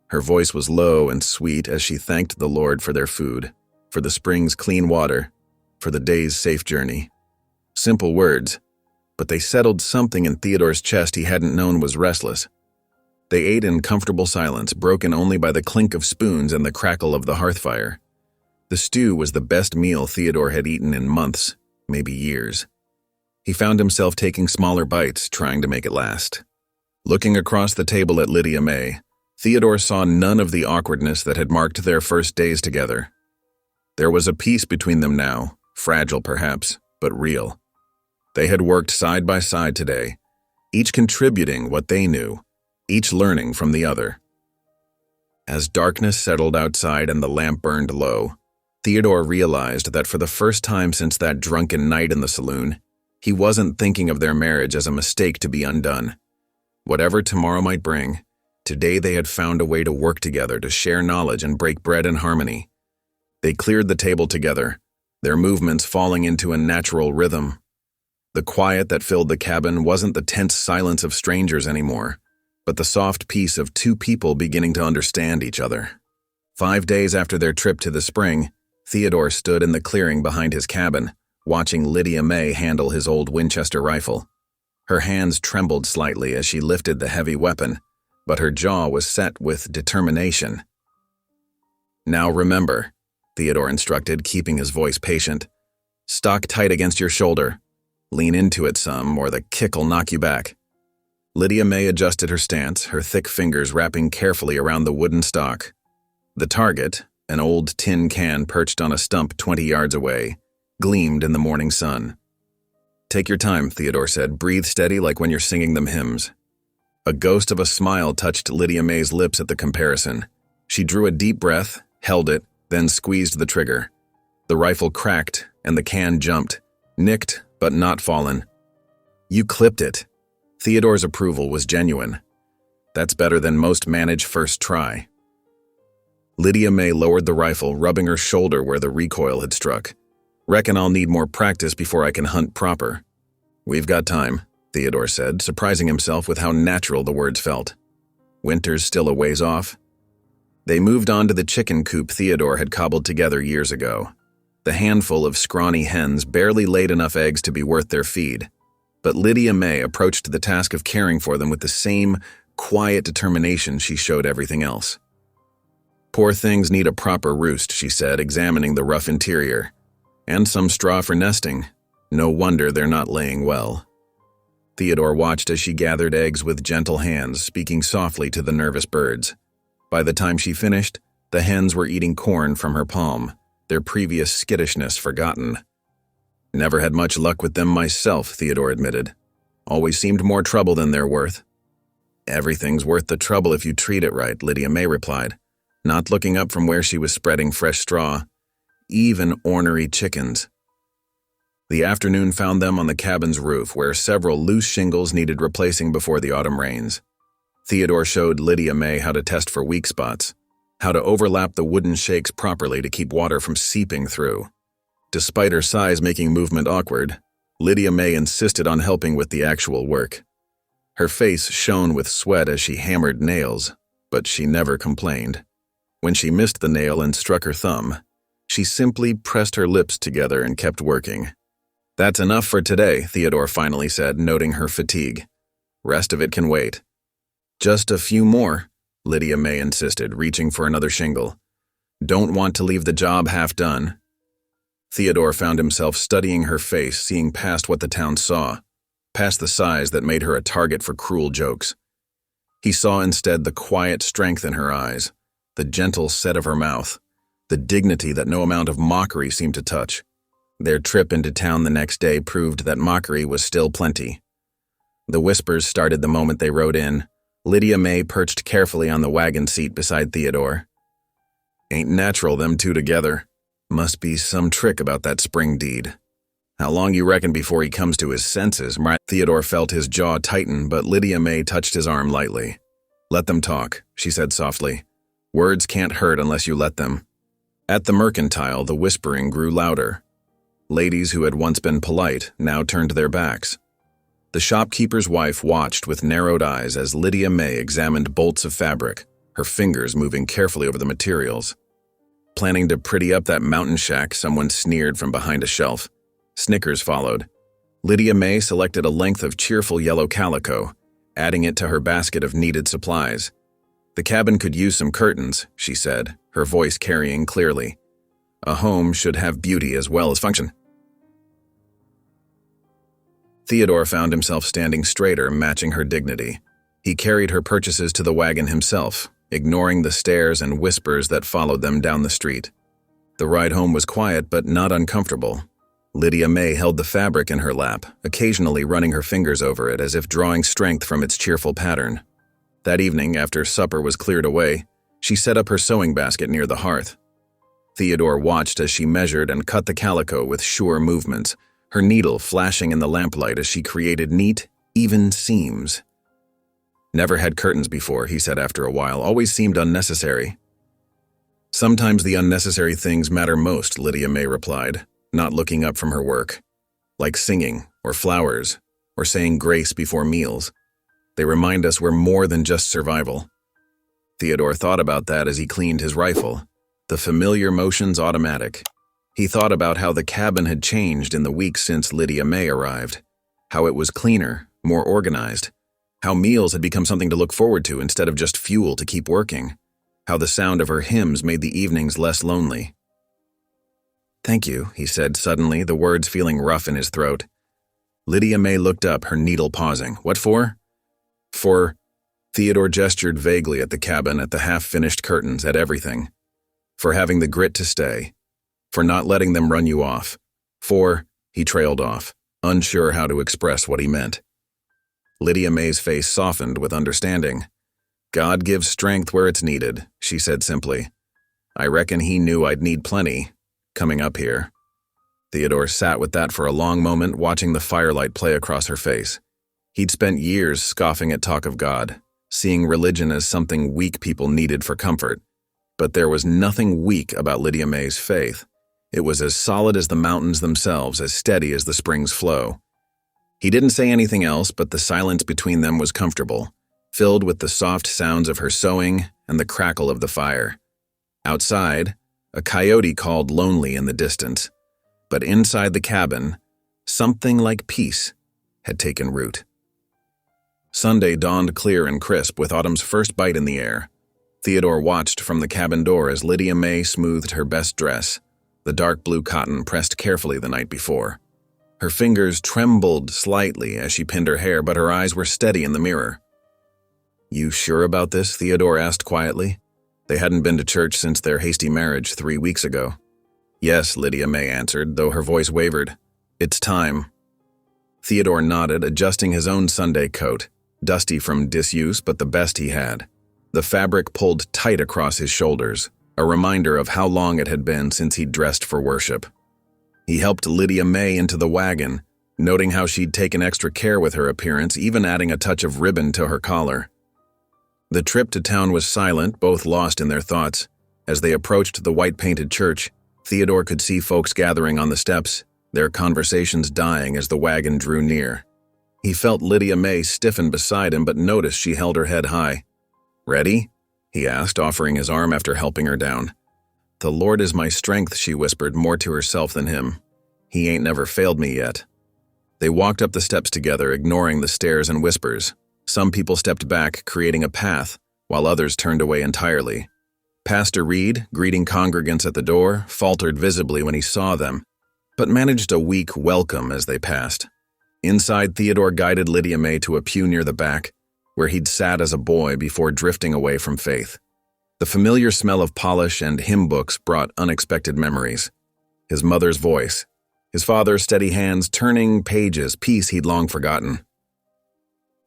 Speaker 1: Her voice was low and sweet as she thanked the Lord for their food, for the spring's clean water, for the day's safe journey. Simple words, but they settled something in Theodore's chest he hadn't known was restless. They ate in comfortable silence, broken only by the clink of spoons and the crackle of the hearth fire. The stew was the best meal Theodore had eaten in months, maybe years. He found himself taking smaller bites, trying to make it last. Looking across the table at Lydia May, Theodore saw none of the awkwardness that had marked their first days together. There was a peace between them now, fragile perhaps, but real. They had worked side by side today, each contributing what they knew, each learning from the other. As darkness settled outside and the lamp burned low, Theodore realized that for the first time since that drunken night in the saloon, he wasn't thinking of their marriage as a mistake to be undone. Whatever tomorrow might bring, Today they had found a way to work together, to share knowledge and break bread in harmony. They cleared the table together, their movements falling into a natural rhythm. The quiet that filled the cabin wasn't the tense silence of strangers anymore, but the soft peace of two people beginning to understand each other. 5 days after their trip to the spring, Theodore stood in the clearing behind his cabin, watching Lydia May handle his old Winchester rifle. Her hands trembled slightly as she lifted the heavy weapon, but her jaw was set with determination. "Now remember," Theodore instructed, keeping his voice patient. "Stock tight against your shoulder. Lean into it some, or the kick'll knock you back." Lydia May adjusted her stance, her thick fingers wrapping carefully around the wooden stock. The target, an old tin can perched on a stump 20 yards away, gleamed in the morning sun. "Take your time," Theodore said. "Breathe steady like when you're singing them hymns." A ghost of a smile touched Lydia May's lips at the comparison. She drew a deep breath, held it, then squeezed the trigger. The rifle cracked, and the can jumped, nicked but not fallen. "You clipped it." Theodore's approval was genuine. "That's better than most manage first try." Lydia May lowered the rifle, rubbing her shoulder where the recoil had struck. "Reckon I'll need more practice before I can hunt proper." "We've got time," Theodore said, surprising himself with how natural the words felt. "Winter's still a ways off." They moved on to the chicken coop Theodore had cobbled together years ago. The handful of scrawny hens barely laid enough eggs to be worth their feed, but Lydia May approached the task of caring for them with the same quiet determination she showed everything else. "Poor things need a proper roost," she said, examining the rough interior. "And some straw for nesting. No wonder they're not laying well." Theodore watched as she gathered eggs with gentle hands, speaking softly to the nervous birds. By the time she finished, the hens were eating corn from her palm, their previous skittishness forgotten. "Never had much luck with them myself," Theodore admitted. "Always seemed more trouble than they're worth." "Everything's worth the trouble if you treat it right," Lydia May replied, not looking up from where she was spreading fresh straw. "Even ornery chickens." The afternoon found them on the cabin's roof, where several loose shingles needed replacing before the autumn rains. Theodore showed Lydia May how to test for weak spots, how to overlap the wooden shakes properly to keep water from seeping through. Despite her size making movement awkward, Lydia May insisted on helping with the actual work. Her face shone with sweat as she hammered nails, but she never complained. When she missed the nail and struck her thumb, she simply pressed her lips together and kept working. "That's enough for today," Theodore finally said, noting her fatigue. "Rest of it can wait." "Just a few more," Lydia May insisted, reaching for another shingle. "Don't want to leave the job half done." Theodore found himself studying her face, seeing past what the town saw, past the size that made her a target for cruel jokes. He saw instead the quiet strength in her eyes, the gentle set of her mouth, the dignity that no amount of mockery seemed to touch. Their trip into town the next day proved that mockery was still plenty. The whispers started the moment they rode in. Lydia May perched carefully on the wagon seat beside Theodore. "Ain't natural, them two together. Must be some trick about that spring deed. How long you reckon before he comes to his senses?" Theodore felt his jaw tighten, but Lydia May touched his arm lightly. "Let them talk," she said softly. "Words can't hurt unless you let them." At the mercantile, the whispering grew louder. Ladies who had once been polite now turned their backs. The shopkeeper's wife watched with narrowed eyes as Lydia May examined bolts of fabric, her fingers moving carefully over the materials. "Planning to pretty up that mountain shack," someone sneered from behind a shelf. Snickers followed. Lydia May selected a length of cheerful yellow calico, adding it to her basket of needed supplies. "The cabin could use some curtains," she said, her voice carrying clearly. "A home should have beauty as well as function." Theodore found himself standing straighter, matching her dignity. He carried her purchases to the wagon himself, ignoring the stares and whispers that followed them down the street. The ride home was quiet but not uncomfortable. Lydia May held the fabric in her lap, occasionally running her fingers over it as if drawing strength from its cheerful pattern. That evening, after supper was cleared away, she set up her sewing basket near the hearth. Theodore watched as she measured and cut the calico with sure movements, her needle flashing in the lamplight as she created neat, even seams. Never had curtains before, he said after a while. Always seemed unnecessary. Sometimes the unnecessary things matter most, Lydia May replied, not looking up from her work. Like singing, or flowers, or saying grace before meals. They remind us we're more than just survival. Theodore thought about that as he cleaned his rifle. The familiar motions automatic. He thought about how the cabin had changed in the weeks since Lydia May arrived. How it was cleaner, more organized. How meals had become something to look forward to instead of just fuel to keep working. How the sound of her hymns made the evenings less lonely. "Thank you," he said suddenly, the words feeling rough in his throat. Lydia May looked up, her needle pausing. "What for?" "For..." Theodore gestured vaguely at the cabin, at the half-finished curtains, at everything. "For having the grit to stay. For not letting them run you off. For..." He trailed off, unsure how to express what he meant. Lydia May's face softened with understanding. "God gives strength where it's needed," she said simply. "I reckon he knew I'd need plenty, coming up here." Theodore sat with that for a long moment, watching the firelight play across her face. He'd spent years scoffing at talk of God, seeing religion as something weak people needed for comfort. But there was nothing weak about Lydia May's faith. It was as solid as the mountains themselves, as steady as the spring's flow. He didn't say anything else, but the silence between them was comfortable, filled with the soft sounds of her sewing and the crackle of the fire. Outside, a coyote called lonely in the distance. But inside the cabin, something like peace had taken root. Sunday dawned clear and crisp with autumn's first bite in the air. Theodore watched from the cabin door as Lydia May smoothed her best dress, the dark blue cotton pressed carefully the night before. Her fingers trembled slightly as she pinned her hair, but her eyes were steady in the mirror. "You sure about this?" Theodore asked quietly. They hadn't been to church since their hasty marriage 3 weeks ago. "Yes," Lydia May answered, though her voice wavered. "It's time." Theodore nodded, adjusting his own Sunday coat, dusty from disuse but the best he had. The fabric pulled tight across his shoulders, a reminder of how long it had been since he'd dressed for worship. He helped Lydia May into the wagon, noting how she'd taken extra care with her appearance, even adding a touch of ribbon to her collar. The trip to town was silent, both lost in their thoughts. As they approached the white-painted church, Theodore could see folks gathering on the steps, their conversations dying as the wagon drew near. He felt Lydia May stiffen beside him, but noticed she held her head high. "Ready?" he asked, offering his arm after helping her down. "The Lord is my strength," she whispered, more to herself than him. "He ain't never failed me yet." They walked up the steps together, ignoring the stares and whispers. Some people stepped back, creating a path, while others turned away entirely. Pastor Reed, greeting congregants at the door, faltered visibly when he saw them, but managed a weak welcome as they passed. Inside, Theodore guided Lydia May to a pew near the back, where he'd sat as a boy before drifting away from faith. The familiar smell of polish and hymn books brought unexpected memories. His mother's voice, his father's steady hands turning pages, peace he'd long forgotten.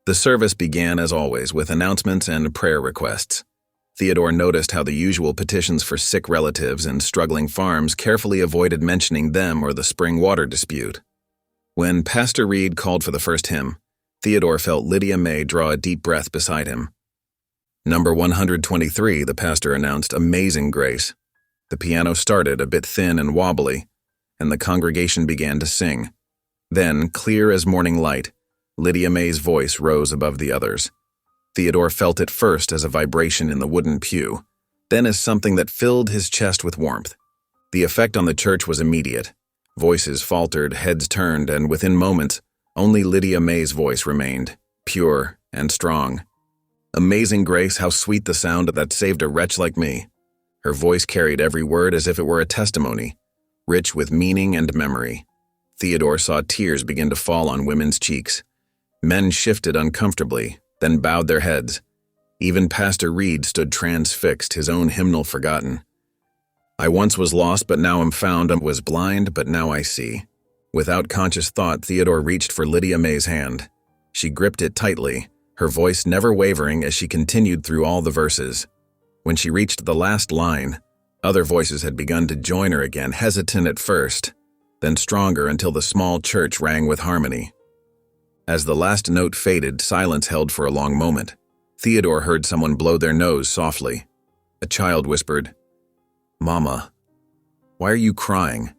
Speaker 1: The service began, as always, with announcements and prayer requests. Theodore noticed how the usual petitions for sick relatives and struggling farms carefully avoided mentioning them or the spring water dispute. When Pastor Reed called for the first hymn, Theodore felt Lydia May draw a deep breath beside him. "Number 123, the pastor announced, Amazing Grace." The piano started, a bit thin and wobbly, and the congregation began to sing. Then, clear as morning light, Lydia May's voice rose above the others. Theodore felt it first as a vibration in the wooden pew, then as something that filled his chest with warmth. The effect on the church was immediate. Voices faltered, heads turned, and within moments, only Lydia May's voice remained, pure and strong. "Amazing grace, how sweet the sound that saved a wretch like me." Her voice carried every word as if it were a testimony, rich with meaning and memory. Theodore saw tears begin to fall on women's cheeks. Men shifted uncomfortably, then bowed their heads. Even Pastor Reed stood transfixed, his own hymnal forgotten. "I once was lost, but now am found. I was blind, but now I see." Without conscious thought, Theodore reached for Lydia May's hand. She gripped it tightly, her voice never wavering as she continued through all the verses. When she reached the last line, other voices had begun to join her again, hesitant at first, then stronger until the small church rang with harmony. As the last note faded, silence held for a long moment. Theodore heard someone blow their nose softly. A child whispered, "Mama, why are you crying?"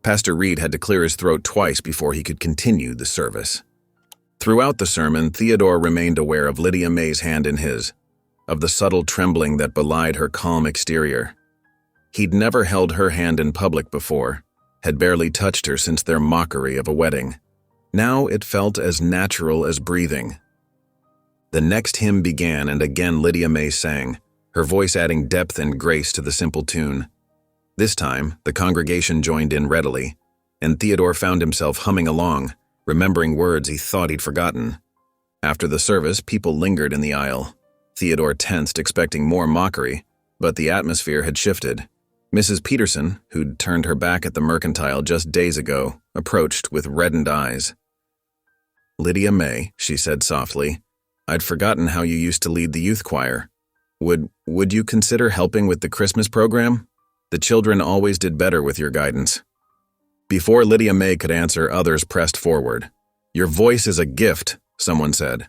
Speaker 1: Pastor Reed had to clear his throat twice before he could continue the service. Throughout the sermon, Theodore remained aware of Lydia May's hand in his, of the subtle trembling that belied her calm exterior. He'd never held her hand in public before, had barely touched her since their mockery of a wedding. Now it felt as natural as breathing. The next hymn began, and again Lydia May sang, her voice adding depth and grace to the simple tune. This time, the congregation joined in readily, and Theodore found himself humming along, remembering words he thought he'd forgotten. After the service, people lingered in the aisle. Theodore tensed, expecting more mockery, but the atmosphere had shifted. Mrs. Peterson, who'd turned her back at the mercantile just days ago, approached with reddened eyes. "Lydia May," she said softly, "I'd forgotten how you used to lead the youth choir. Would you consider helping with the Christmas program? The children always did better with your guidance." Before Lydia May could answer, others pressed forward. "Your voice is a gift," someone said.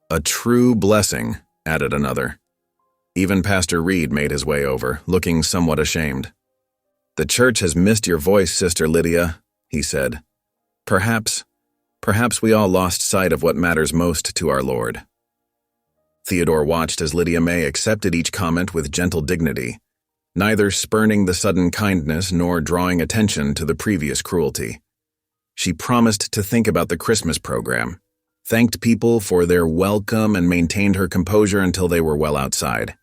Speaker 1: "A true blessing," added another. Even Pastor Reed made his way over, looking somewhat ashamed. "The church has missed your voice, Sister Lydia," he said. Perhaps we all lost sight of what matters most to our Lord." Theodore watched as Lydia May accepted each comment with gentle dignity, neither spurning the sudden kindness nor drawing attention to the previous cruelty. She promised to think about the Christmas program, thanked people for their welcome, and maintained her composure until they were well outside.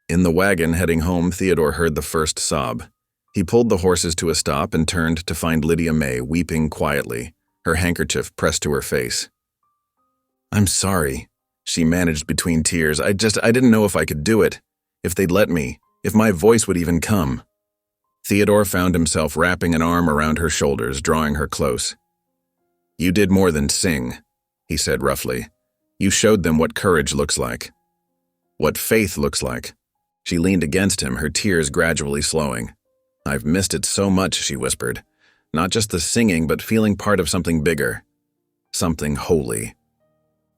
Speaker 1: In the wagon heading home, Theodore heard the first sob. He pulled the horses to a stop and turned to find Lydia May weeping quietly, her handkerchief pressed to her face. "I'm sorry," she managed between tears. I didn't know if I could do it, if they'd let me, if my voice would even come." Theodore found himself wrapping an arm around her shoulders, drawing her close. "You did more than sing," he said roughly. "You showed them what courage looks like. What faith looks like." She leaned against him, her tears gradually slowing. "I've missed it so much," she whispered. "Not just the singing, but feeling part of something bigger. Something holy."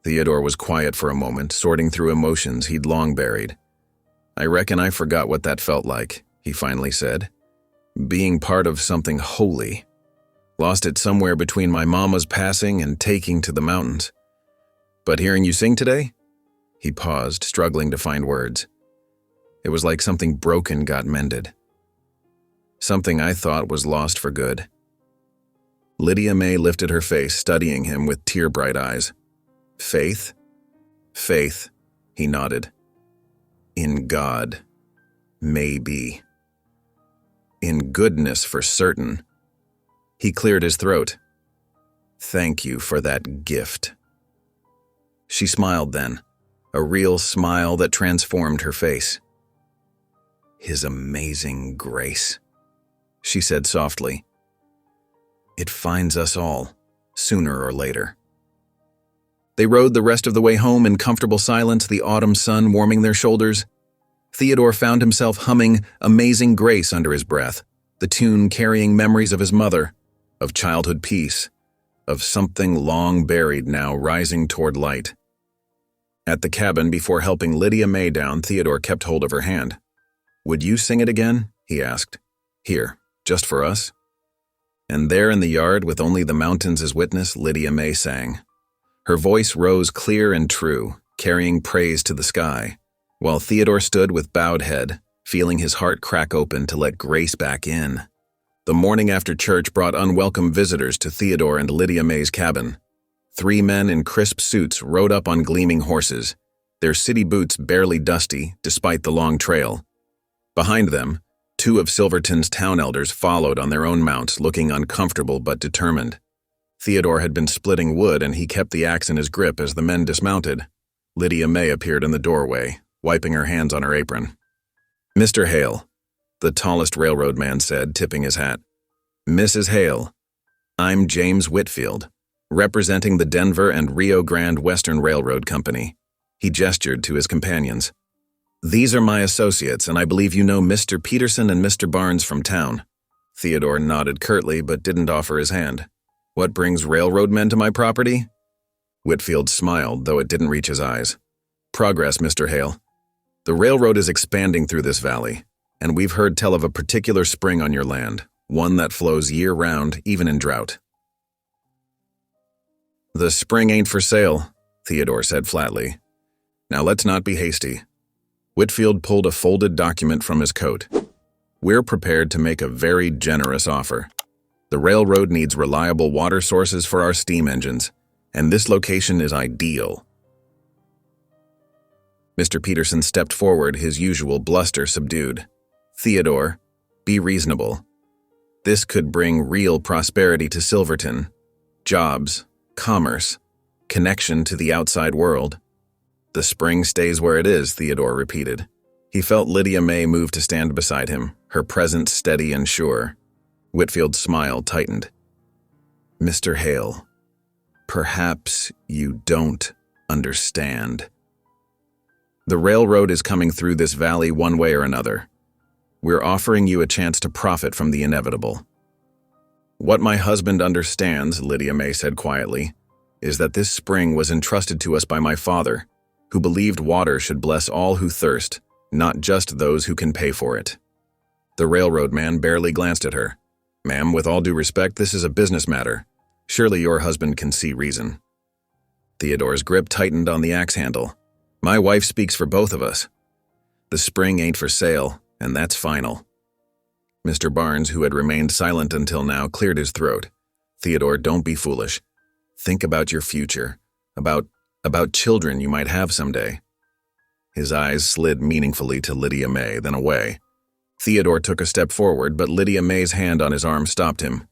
Speaker 1: Theodore was quiet for a moment, sorting through emotions he'd long buried. "I reckon I forgot what that felt like," he finally said. "Being part of something holy. Lost it somewhere between my mama's passing and taking to the mountains. But hearing you sing today?" He paused, struggling to find words. "It was like something broken got mended. Something I thought was lost for good." Lydia May lifted her face, studying him with tear-bright eyes. "Faith? Faith," he nodded. "In God, maybe. In goodness for certain." He cleared his throat. "Thank you for that gift." She smiled then, a real smile that transformed her face. "His amazing grace," she said softly. "It finds us all, sooner or later." They rode the rest of the way home in comfortable silence, the autumn sun warming their shoulders. Theodore found himself humming Amazing Grace under his breath, the tune carrying memories of his mother, of childhood peace, of something long buried now rising toward light. At the cabin, before helping Lydia May down, Theodore kept hold of her hand. "Would you sing it again?" he asked. "Here, just for us?" And there in the yard, with only the mountains as witness, Lydia May sang. Her voice rose clear and true, carrying praise to the sky, while Theodore stood with bowed head, feeling his heart crack open to let grace back in. The morning after church brought unwelcome visitors to Theodore and Lydia May's cabin. 3 men in crisp suits rode up on gleaming horses, their city boots barely dusty despite the long trail. Behind them, 2 of Silverton's town elders followed on their own mounts, looking uncomfortable but determined. Theodore had been splitting wood, and he kept the axe in his grip as the men dismounted. Lydia May appeared in the doorway, wiping her hands on her apron. "Mr. Hale," the tallest railroad man said, tipping his hat. "Mrs. Hale, I'm James Whitfield, representing the Denver and Rio Grande Western Railroad Company." He gestured to his companions. "These are my associates, and I believe you know Mr. Peterson and Mr. Barnes from town." Theodore nodded curtly but didn't offer his hand. "What brings railroad men to my property?" Whitfield smiled, though it didn't reach his eyes. Progress, Mr. Hale. The railroad is expanding through this valley, and we've heard tell of a particular spring on your land, one that flows year-round, even in drought. The spring ain't for sale, Theodore said flatly. Now let's not be hasty. Whitfield pulled a folded document from his coat. We're prepared to make a very generous offer. The railroad needs reliable water sources for our steam engines, and this location is ideal. Mr. Peterson stepped forward, his usual bluster subdued. Theodore, be reasonable. This could bring real prosperity to Silverton. Jobs, commerce, connection to the outside world. The spring stays where it is, Theodore repeated. He felt Lydia May move to stand beside him, her presence steady and sure. Whitfield's smile tightened. Mr. Hale, perhaps you don't understand. The railroad is coming through this valley one way or another. We're offering you a chance to profit from the inevitable. What my husband understands, Lydia May said quietly, is that this spring was entrusted to us by my father, who believed water should bless all who thirst, not just those who can pay for it. The railroad man barely glanced at her. Ma'am, with all due respect, this is a business matter. Surely your husband can see reason. Theodore's grip tightened on the axe handle. My wife speaks for both of us. The spring ain't for sale, and that's final. Mr. Barnes, who had remained silent until now, cleared his throat. Theodore, don't be foolish. Think about your future, about children you might have someday. His eyes slid meaningfully to Lydia May, then away. Theodore took a step forward, but Lydia May's hand on his arm stopped him.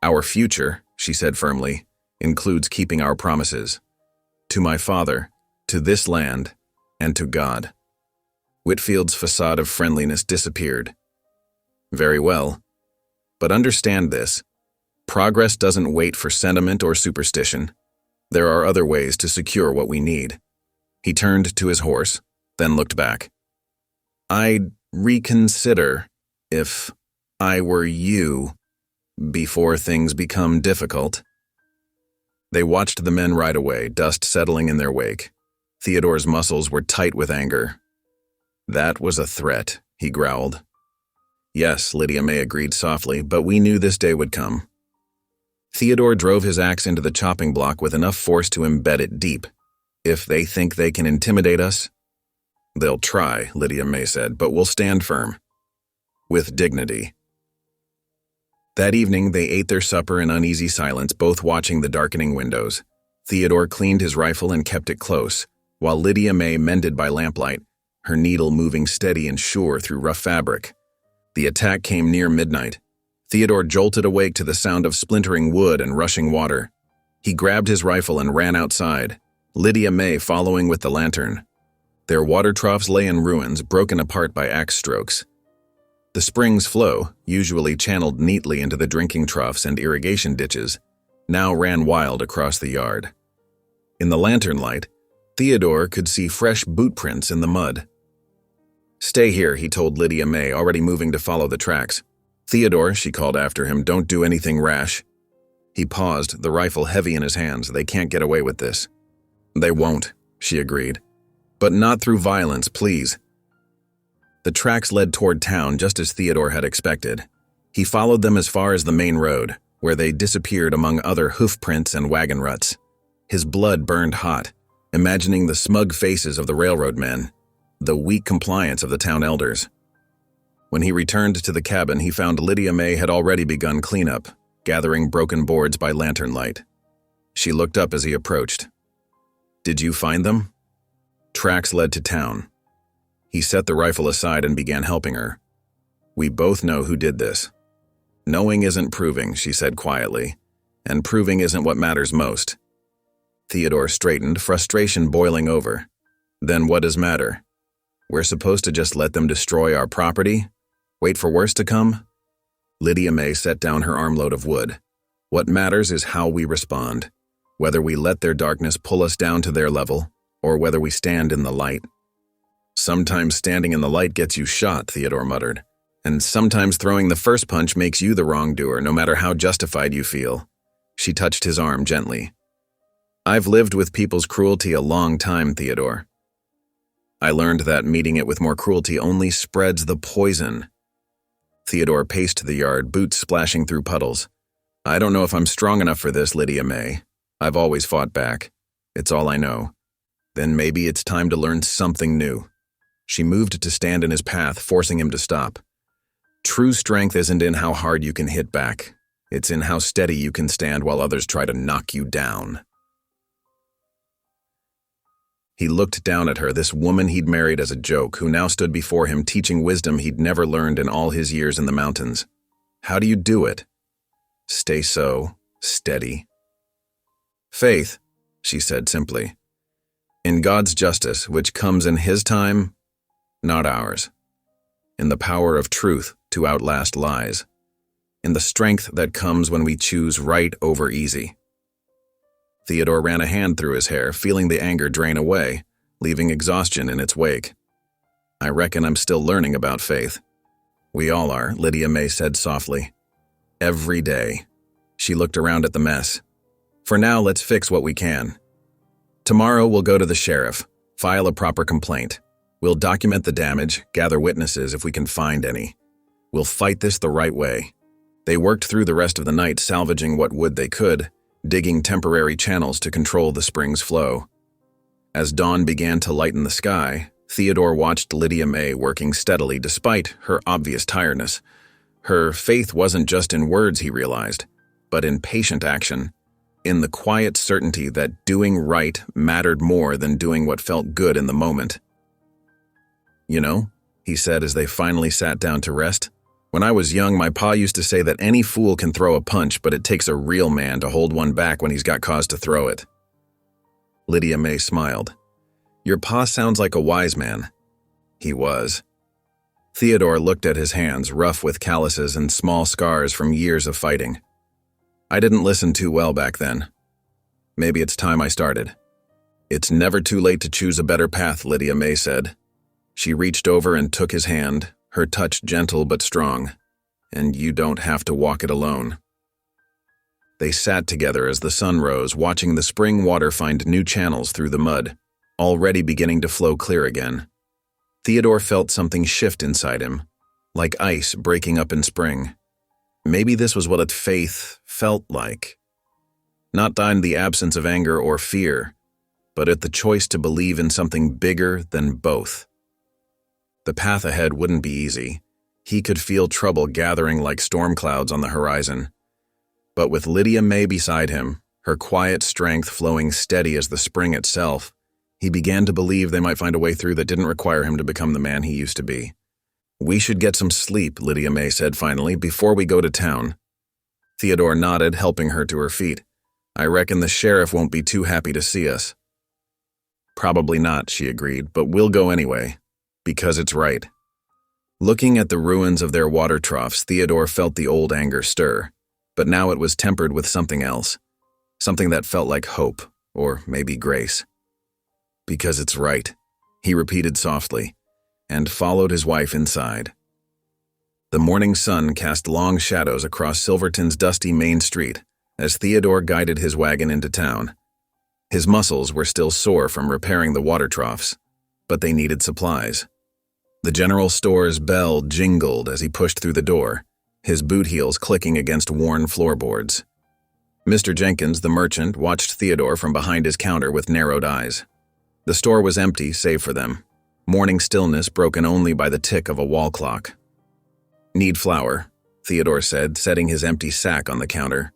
Speaker 1: Our future, she said firmly, includes keeping our promises. To my father, to this land, and to God. Whitfield's facade of friendliness disappeared. Very well. But understand this. Progress doesn't wait for sentiment or superstition. There are other ways to secure what we need. He turned to his horse, then looked back. I'd reconsider if I were you before things become difficult. They watched the men ride away, dust settling in their wake. Theodore's muscles were tight with anger. That was a threat, he growled. Yes, Lydia May agreed softly, but we knew this day would come. Theodore drove his axe into the chopping block with enough force to embed it deep. If they think they can intimidate us, they'll try, Lydia May said, but we'll stand firm. With dignity. That evening, they ate their supper in uneasy silence, both watching the darkening windows. Theodore cleaned his rifle and kept it close, while Lydia May mended by lamplight, her needle moving steady and sure through rough fabric. The attack came near midnight. Theodore jolted awake to the sound of splintering wood and rushing water. He grabbed his rifle and ran outside, Lydia May following with the lantern. Their water troughs lay in ruins, broken apart by axe strokes. The spring's flow, usually channeled neatly into the drinking troughs and irrigation ditches, now ran wild across the yard. In the lantern light, Theodore could see fresh boot prints in the mud. Stay here, he told Lydia May, already moving to follow the tracks. Theodore, she called after him, don't do anything rash. He paused, the rifle heavy in his hands. They can't get away with this. They won't, she agreed. But not through violence, please. The tracks led toward town just as Theodore had expected. He followed them as far as the main road, where they disappeared among other hoof prints and wagon ruts. His blood burned hot, imagining the smug faces of the railroad men, the weak compliance of the town elders. When he returned to the cabin, he found Lydia May had already begun cleanup, gathering broken boards by lantern light. She looked up as he approached. Did you find them? Tracks led to town. He set the rifle aside and began helping her. We both know who did this. Knowing isn't proving, she said quietly, and proving isn't what matters most. Theodore straightened, frustration boiling over. Then what does matter? We're supposed to just let them destroy our property? Wait for worse to come? Lydia May set down her armload of wood. What matters is how we respond, whether we let their darkness pull us down to their level, or whether we stand in the light. Sometimes standing in the light gets you shot, Theodore muttered, and sometimes throwing the first punch makes you the wrongdoer, no matter how justified you feel. She touched his arm gently. I've lived with people's cruelty a long time, Theodore. I learned that meeting it with more cruelty only spreads the poison. Theodore paced the yard, boots splashing through puddles. I don't know if I'm strong enough for this, Lydia May. I've always fought back. It's all I know. Then maybe it's time to learn something new. She moved to stand in his path, forcing him to stop. True strength isn't in how hard you can hit back. It's in how steady you can stand while others try to knock you down. He looked down at her, this woman he'd married as a joke, who now stood before him teaching wisdom he'd never learned in all his years in the mountains. How do you do it? Stay so steady. Faith, she said simply. In God's justice, which comes in His time, not ours. In the power of truth to outlast lies. In the strength that comes when we choose right over easy. Theodore ran a hand through his hair, feeling the anger drain away, leaving exhaustion in its wake. I reckon I'm still learning about faith. We all are, Lydia May said softly. Every day. She looked around at the mess. For now, let's fix what we can. Tomorrow we'll go to the sheriff, file a proper complaint. We'll document the damage, gather witnesses if we can find any. We'll fight this the right way. They worked through the rest of the night salvaging what wood they could, digging temporary channels to control the spring's flow. As dawn began to lighten the sky, Theodore watched Lydia May working steadily despite her obvious tiredness. Her faith wasn't just in words, he realized, but in patient action, in the quiet certainty that doing right mattered more than doing what felt good in the moment. You know, he said as they finally sat down to rest, when I was young, my pa used to say that any fool can throw a punch, but it takes a real man to hold one back when he's got cause to throw it. Lydia May smiled. Your pa sounds like a wise man. He was. Theodore looked at his hands, rough with calluses and small scars from years of fighting. I didn't listen too well back then. Maybe it's time I started. It's never too late to choose a better path, Lydia May said. She reached over and took his hand, her touch gentle but strong, and you don't have to walk it alone. They sat together as the sun rose, watching the spring water find new channels through the mud, already beginning to flow clear again. Theodore felt something shift inside him, like ice breaking up in spring. Maybe this was what faith felt like. Not in the absence of anger or fear, but at the choice to believe in something bigger than both. The path ahead wouldn't be easy. He could feel trouble gathering like storm clouds on the horizon. But with Lydia May beside him, her quiet strength flowing steady as the spring itself, he began to believe they might find a way through that didn't require him to become the man he used to be. We should get some sleep, Lydia May said finally, before we go to town. Theodore nodded, helping her to her feet. I reckon the sheriff won't be too happy to see us. Probably not, she agreed, but we'll go anyway. Because it's right. Looking at the ruins of their water troughs, Theodore felt the old anger stir, but now it was tempered with something else, something that felt like hope, or maybe grace. Because it's right, he repeated softly, and followed his wife inside. The morning sun cast long shadows across Silverton's dusty main street as Theodore guided his wagon into town. His muscles were still sore from repairing the water troughs, but they needed supplies. The general store's bell jingled as he pushed through the door, his boot heels clicking against worn floorboards. Mr. Jenkins, the merchant, watched Theodore from behind his counter with narrowed eyes. The store was empty, save for them, morning stillness broken only by the tick of a wall clock. Need flour, Theodore said, setting his empty sack on the counter.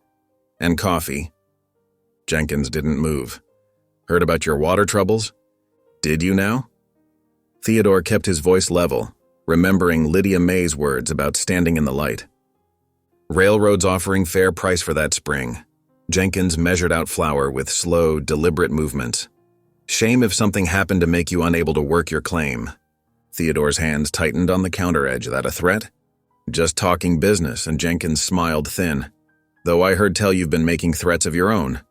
Speaker 1: And coffee. Jenkins didn't move. Heard about your water troubles? Did you now? Theodore kept his voice level, remembering Lydia May's words about standing in the light. Railroads offering fair price for that spring. Jenkins measured out flour with slow, deliberate movements. Shame if something happened to make you unable to work your claim. Theodore's hands tightened on the counter edge. That a threat? Just talking business, and Jenkins smiled thin. Though I heard tell you've been making threats of your own.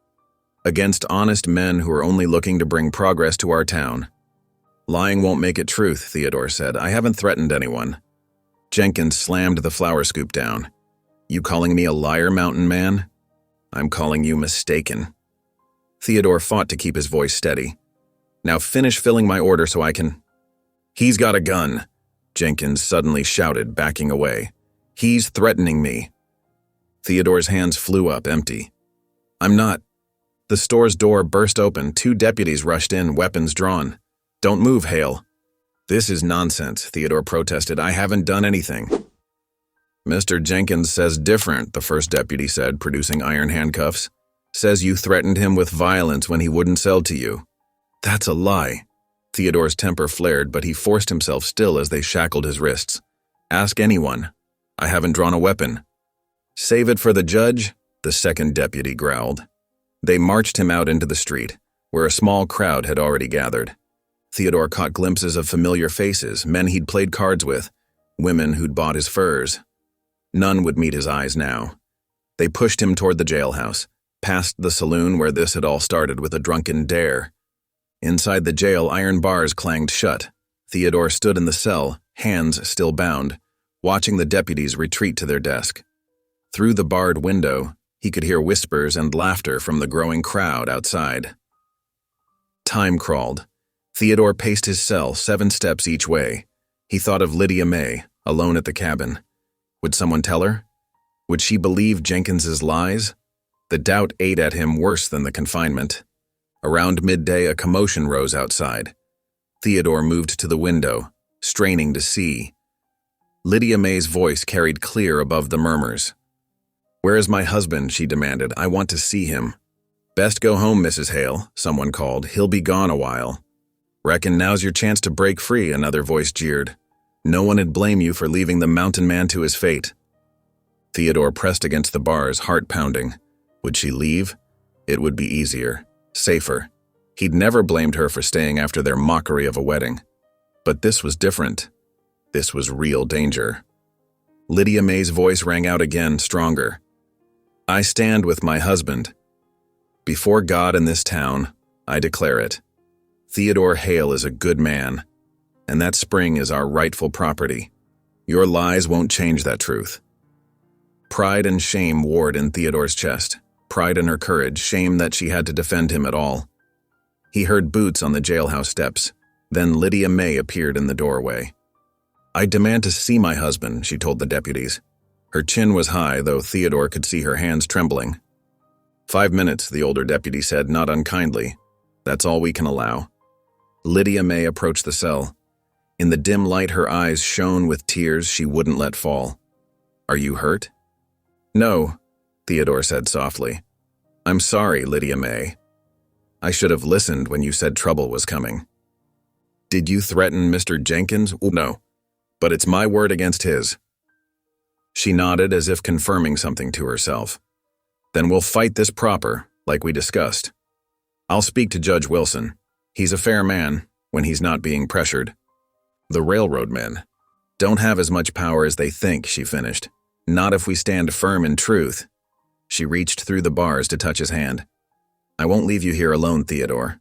Speaker 1: Against honest men who are only looking to bring progress to our town. Lying won't make it truth, Theodore said. I haven't threatened anyone. Jenkins slammed the flour scoop down. You calling me a liar, mountain man? I'm calling you mistaken. Theodore fought to keep his voice steady. Now finish filling my order so I can... "He's got a gun," Jenkins suddenly shouted, backing away. "He's threatening me." Theodore's hands flew up, empty. "I'm not." The store's door burst open. 2 deputies rushed in, weapons drawn. "Don't move, Hale." "This is nonsense," Theodore protested. "I haven't done anything." "Mr. Jenkins says different," the first deputy said, producing iron handcuffs. "Says you threatened him with violence when he wouldn't sell to you." "That's a lie." Theodore's temper flared, but he forced himself still as they shackled his wrists. "Ask anyone. I haven't drawn a weapon." "Save it for the judge," the second deputy growled. They marched him out into the street, where a small crowd had already gathered. Theodore caught glimpses of familiar faces, men he'd played cards with, women who'd bought his furs. None would meet his eyes now. They pushed him toward the jailhouse, past the saloon where this had all started with a drunken dare. Inside the jail, iron bars clanged shut. Theodore stood in the cell, hands still bound, watching the deputies retreat to their desk. Through the barred window, he could hear whispers and laughter from the growing crowd outside. Time crawled. Theodore paced his cell 7 steps each way. He thought of Lydia May, alone at the cabin. Would someone tell her? Would she believe Jenkins's lies? The doubt ate at him worse than the confinement. Around midday, a commotion rose outside. Theodore moved to the window, straining to see. Lydia May's voice carried clear above the murmurs. "Where is my husband?" she demanded. "I want to see him." "Best go home, Mrs. Hale," someone called. "He'll be gone a while." "Reckon now's your chance to break free," another voice jeered. "No one'd blame you for leaving the mountain man to his fate." Theodore pressed against the bars, heart pounding. Would she leave? It would be easier, safer. He'd never blamed her for staying after their mockery of a wedding. But this was different. This was real danger. Lydia May's voice rang out again, stronger. "I stand with my husband. Before God and this town, I declare it. Theodore Hale is a good man, and that spring is our rightful property. Your lies won't change that truth." Pride and shame warred in Theodore's chest. Pride in her courage, shame that she had to defend him at all. He heard boots on the jailhouse steps. Then Lydia May appeared in the doorway. "I demand to see my husband," she told the deputies. Her chin was high, though Theodore could see her hands trembling. 5 minutes, the older deputy said, not unkindly. "That's all we can allow." Lydia May approached the cell. In the dim light, her eyes shone with tears she wouldn't let fall. "Are you hurt?" "No," Theodore said softly. "I'm sorry, Lydia May. I should have listened when you said trouble was coming." "Did you threaten Mr. Jenkins?" "No, but it's my word against his." She nodded as if confirming something to herself. "Then we'll fight this proper, like we discussed. I'll speak to Judge Wilson. He's a fair man when he's not being pressured." "The railroad men don't have as much power as they think," she finished. "Not if we stand firm in truth." She reached through the bars to touch his hand. "I won't leave you here alone, Theodore.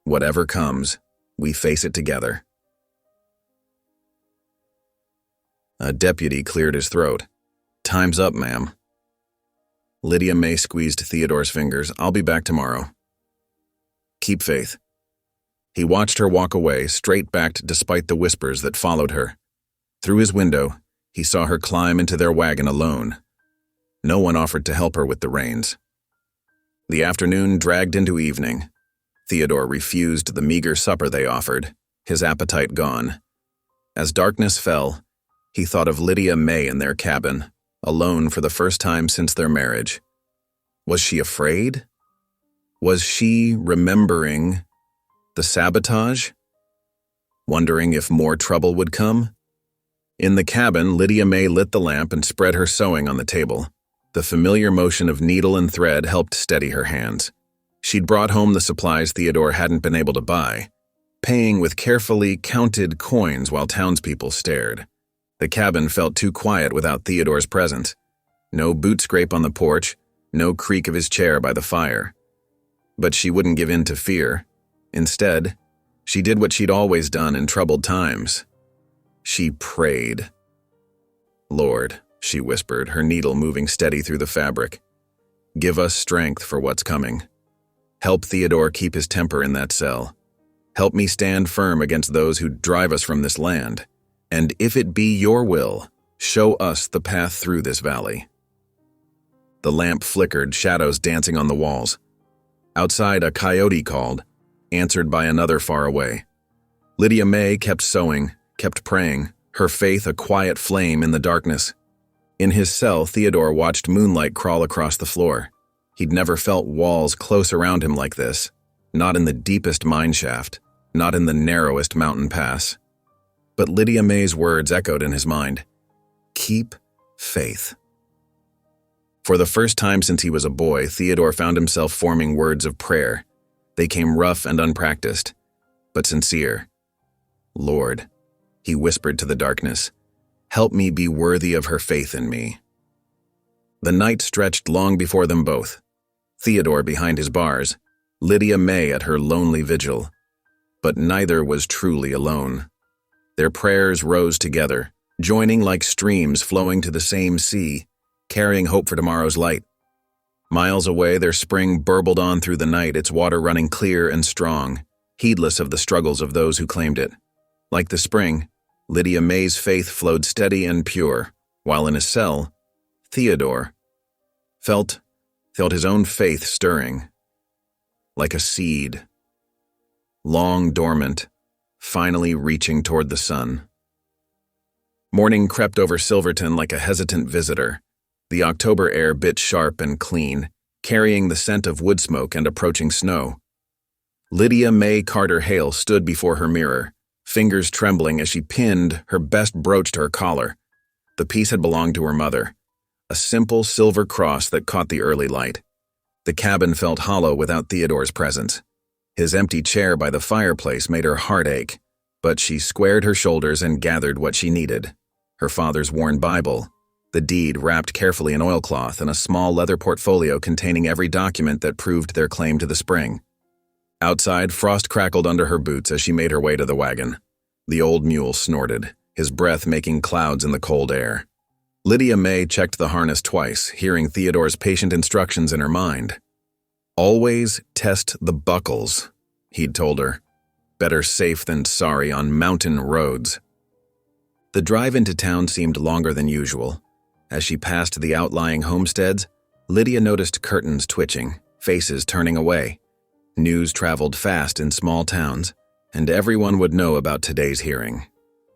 Speaker 1: Whatever comes, we face it together." A deputy cleared his throat. "Time's up, ma'am." Lydia May squeezed Theodore's fingers. "I'll be back tomorrow. Keep faith." He watched her walk away, straight-backed despite the whispers that followed her. Through his window, he saw her climb into their wagon alone. No one offered to help her with the reins. The afternoon dragged into evening. Theodore refused the meager supper they offered, his appetite gone. As darkness fell, he thought of Lydia May in their cabin, alone for the first time since their marriage. Was she afraid? Was she remembering the sabotage? Wondering if more trouble would come? In the cabin, Lydia May lit the lamp and spread her sewing on the table. The familiar motion of needle and thread helped steady her hands. She'd brought home the supplies Theodore hadn't been able to buy, paying with carefully counted coins while townspeople stared. The cabin felt too quiet without Theodore's presence. No boot scrape on the porch, no creak of his chair by the fire. But she wouldn't give in to fear. Instead, she did what she'd always done in troubled times. She prayed. "Lord," she whispered, her needle moving steady through the fabric, "give us strength for what's coming. Help Theodore keep his temper in that cell. Help me stand firm against those who drive us from this land. And if it be your will, show us the path through this valley." The lamp flickered, shadows dancing on the walls. Outside, a coyote called, answered by another far away. Lydia May kept sewing, kept praying, her faith a quiet flame in the darkness. In his cell, Theodore watched moonlight crawl across the floor. He'd never felt walls close around him like this, not in the deepest mine shaft, not in the narrowest mountain pass. But Lydia May's words echoed in his mind. Keep faith. For the first time since he was a boy, Theodore found himself forming words of prayer. They came rough and unpracticed, but sincere. "Lord," he whispered to the darkness, "help me be worthy of her faith in me." The night stretched long before them both. Theodore behind his bars, Lydia May at her lonely vigil. But neither was truly alone. Their prayers rose together, joining like streams flowing to the same sea, carrying hope for tomorrow's light. Miles away, their spring burbled on through the night, its water running clear and strong, heedless of the struggles of those who claimed it. Like the spring, Lydia May's faith flowed steady and pure, while in his cell, Theodore felt his own faith stirring, like a seed, long dormant, finally reaching toward the sun. Morning crept over Silverton like a hesitant visitor. The October air bit sharp and clean, carrying the scent of wood smoke and approaching snow. Lydia May Carter Hale stood before her mirror, fingers trembling as she pinned her best brooch to her collar. The piece had belonged to her mother, a simple silver cross that caught the early light. The cabin felt hollow without Theodore's presence. His empty chair by the fireplace made her heart ache, but she squared her shoulders and gathered what she needed. Her father's worn Bible, the deed wrapped carefully in oilcloth, and a small leather portfolio containing every document that proved their claim to the spring. Outside, frost crackled under her boots as she made her way to the wagon. The old mule snorted, his breath making clouds in the cold air. Lydia May checked the harness twice, hearing Theodore's patient instructions in her mind. "Always test the buckles," he'd told her. "Better safe than sorry on mountain roads." The drive into town seemed longer than usual. As she passed the outlying homesteads, Lydia noticed curtains twitching, faces turning away. News traveled fast in small towns, and everyone would know about today's hearing.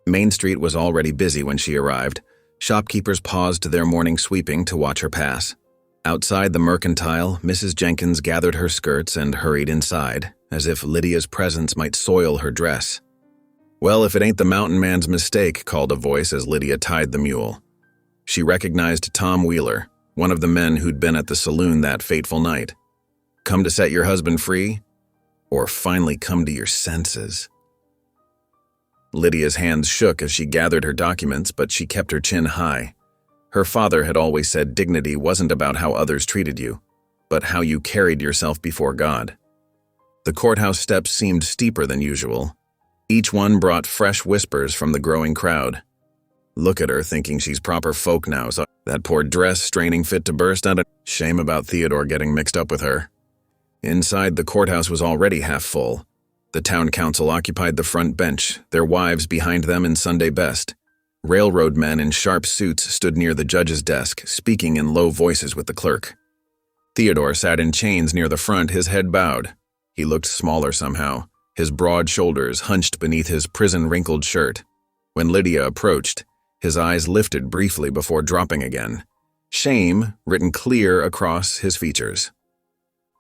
Speaker 1: Main Street was already busy when she arrived. Shopkeepers paused their morning sweeping to watch her pass. Outside the mercantile, Mrs. Jenkins gathered her skirts and hurried inside, as if Lydia's presence might soil her dress. "Well, if it ain't the mountain man's mistake," called a voice as Lydia tied the mule. She recognized Tom Wheeler, one of the men who'd been at the saloon that fateful night. "Come to set your husband free? Or finally come to your senses?" Lydia's hands shook as she gathered her documents, but she kept her chin high. Her father had always said dignity wasn't about how others treated you, but how you carried yourself before God. The courthouse steps seemed steeper than usual. Each one brought fresh whispers from the growing crowd. "Look at her, thinking she's proper folk now, so that poor dress straining fit to burst out of..." Shame about Theodore getting mixed up with her. Inside, the courthouse was already half full. The town council occupied the front bench, their wives behind them in Sunday best. Railroad men in sharp suits stood near the judge's desk, speaking in low voices with the clerk. Theodore sat in chains near the front, his head bowed. He looked smaller somehow, his broad shoulders hunched beneath his prison-wrinkled shirt. When Lydia approached, his eyes lifted briefly before dropping again, shame written clear across his features.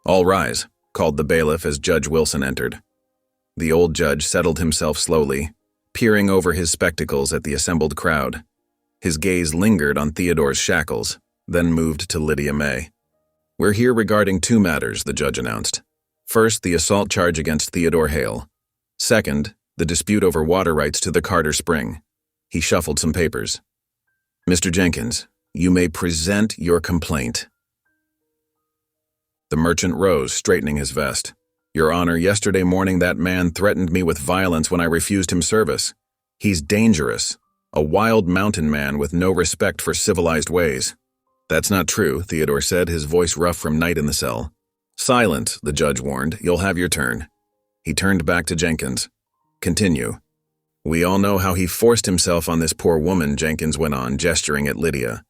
Speaker 1: "All rise," called the bailiff as Judge Wilson entered. The old judge settled himself slowly, peering over his spectacles at the assembled crowd. His gaze lingered on Theodore's shackles, then moved to Lydia May. "We're here regarding two matters," the judge announced. "First, the assault charge against Theodore Hale. Second, the dispute over water rights to the Carter Spring." He shuffled some papers. "Mr. Jenkins, you may present your complaint." The merchant rose, straightening his vest. "Your Honor, yesterday morning that man threatened me with violence when I refused him service. He's dangerous, a wild mountain man with no respect for civilized ways." "That's not true," Theodore said, his voice rough from night in the cell. "Silence," the judge warned. "You'll have your turn." He turned back to Jenkins. Continue. We all know how he forced himself on this poor woman, Jenkins went on, gesturing at Lydia.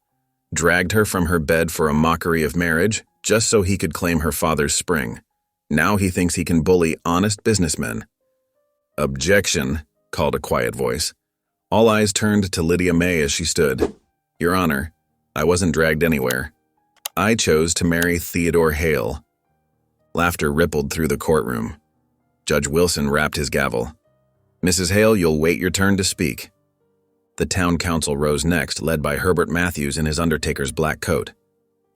Speaker 1: Dragged her from her bed for a mockery of marriage, just so he could claim her father's spring. Now he thinks he can bully honest businessmen. Objection, called a quiet voice. All eyes turned to Lydia May as she stood. Your Honor, I wasn't dragged anywhere. I chose to marry Theodore Hale. Laughter rippled through the courtroom. Judge Wilson rapped his gavel. Mrs. Hale, you'll wait your turn to speak. The town council rose next, led by Herbert Matthews in his undertaker's black coat.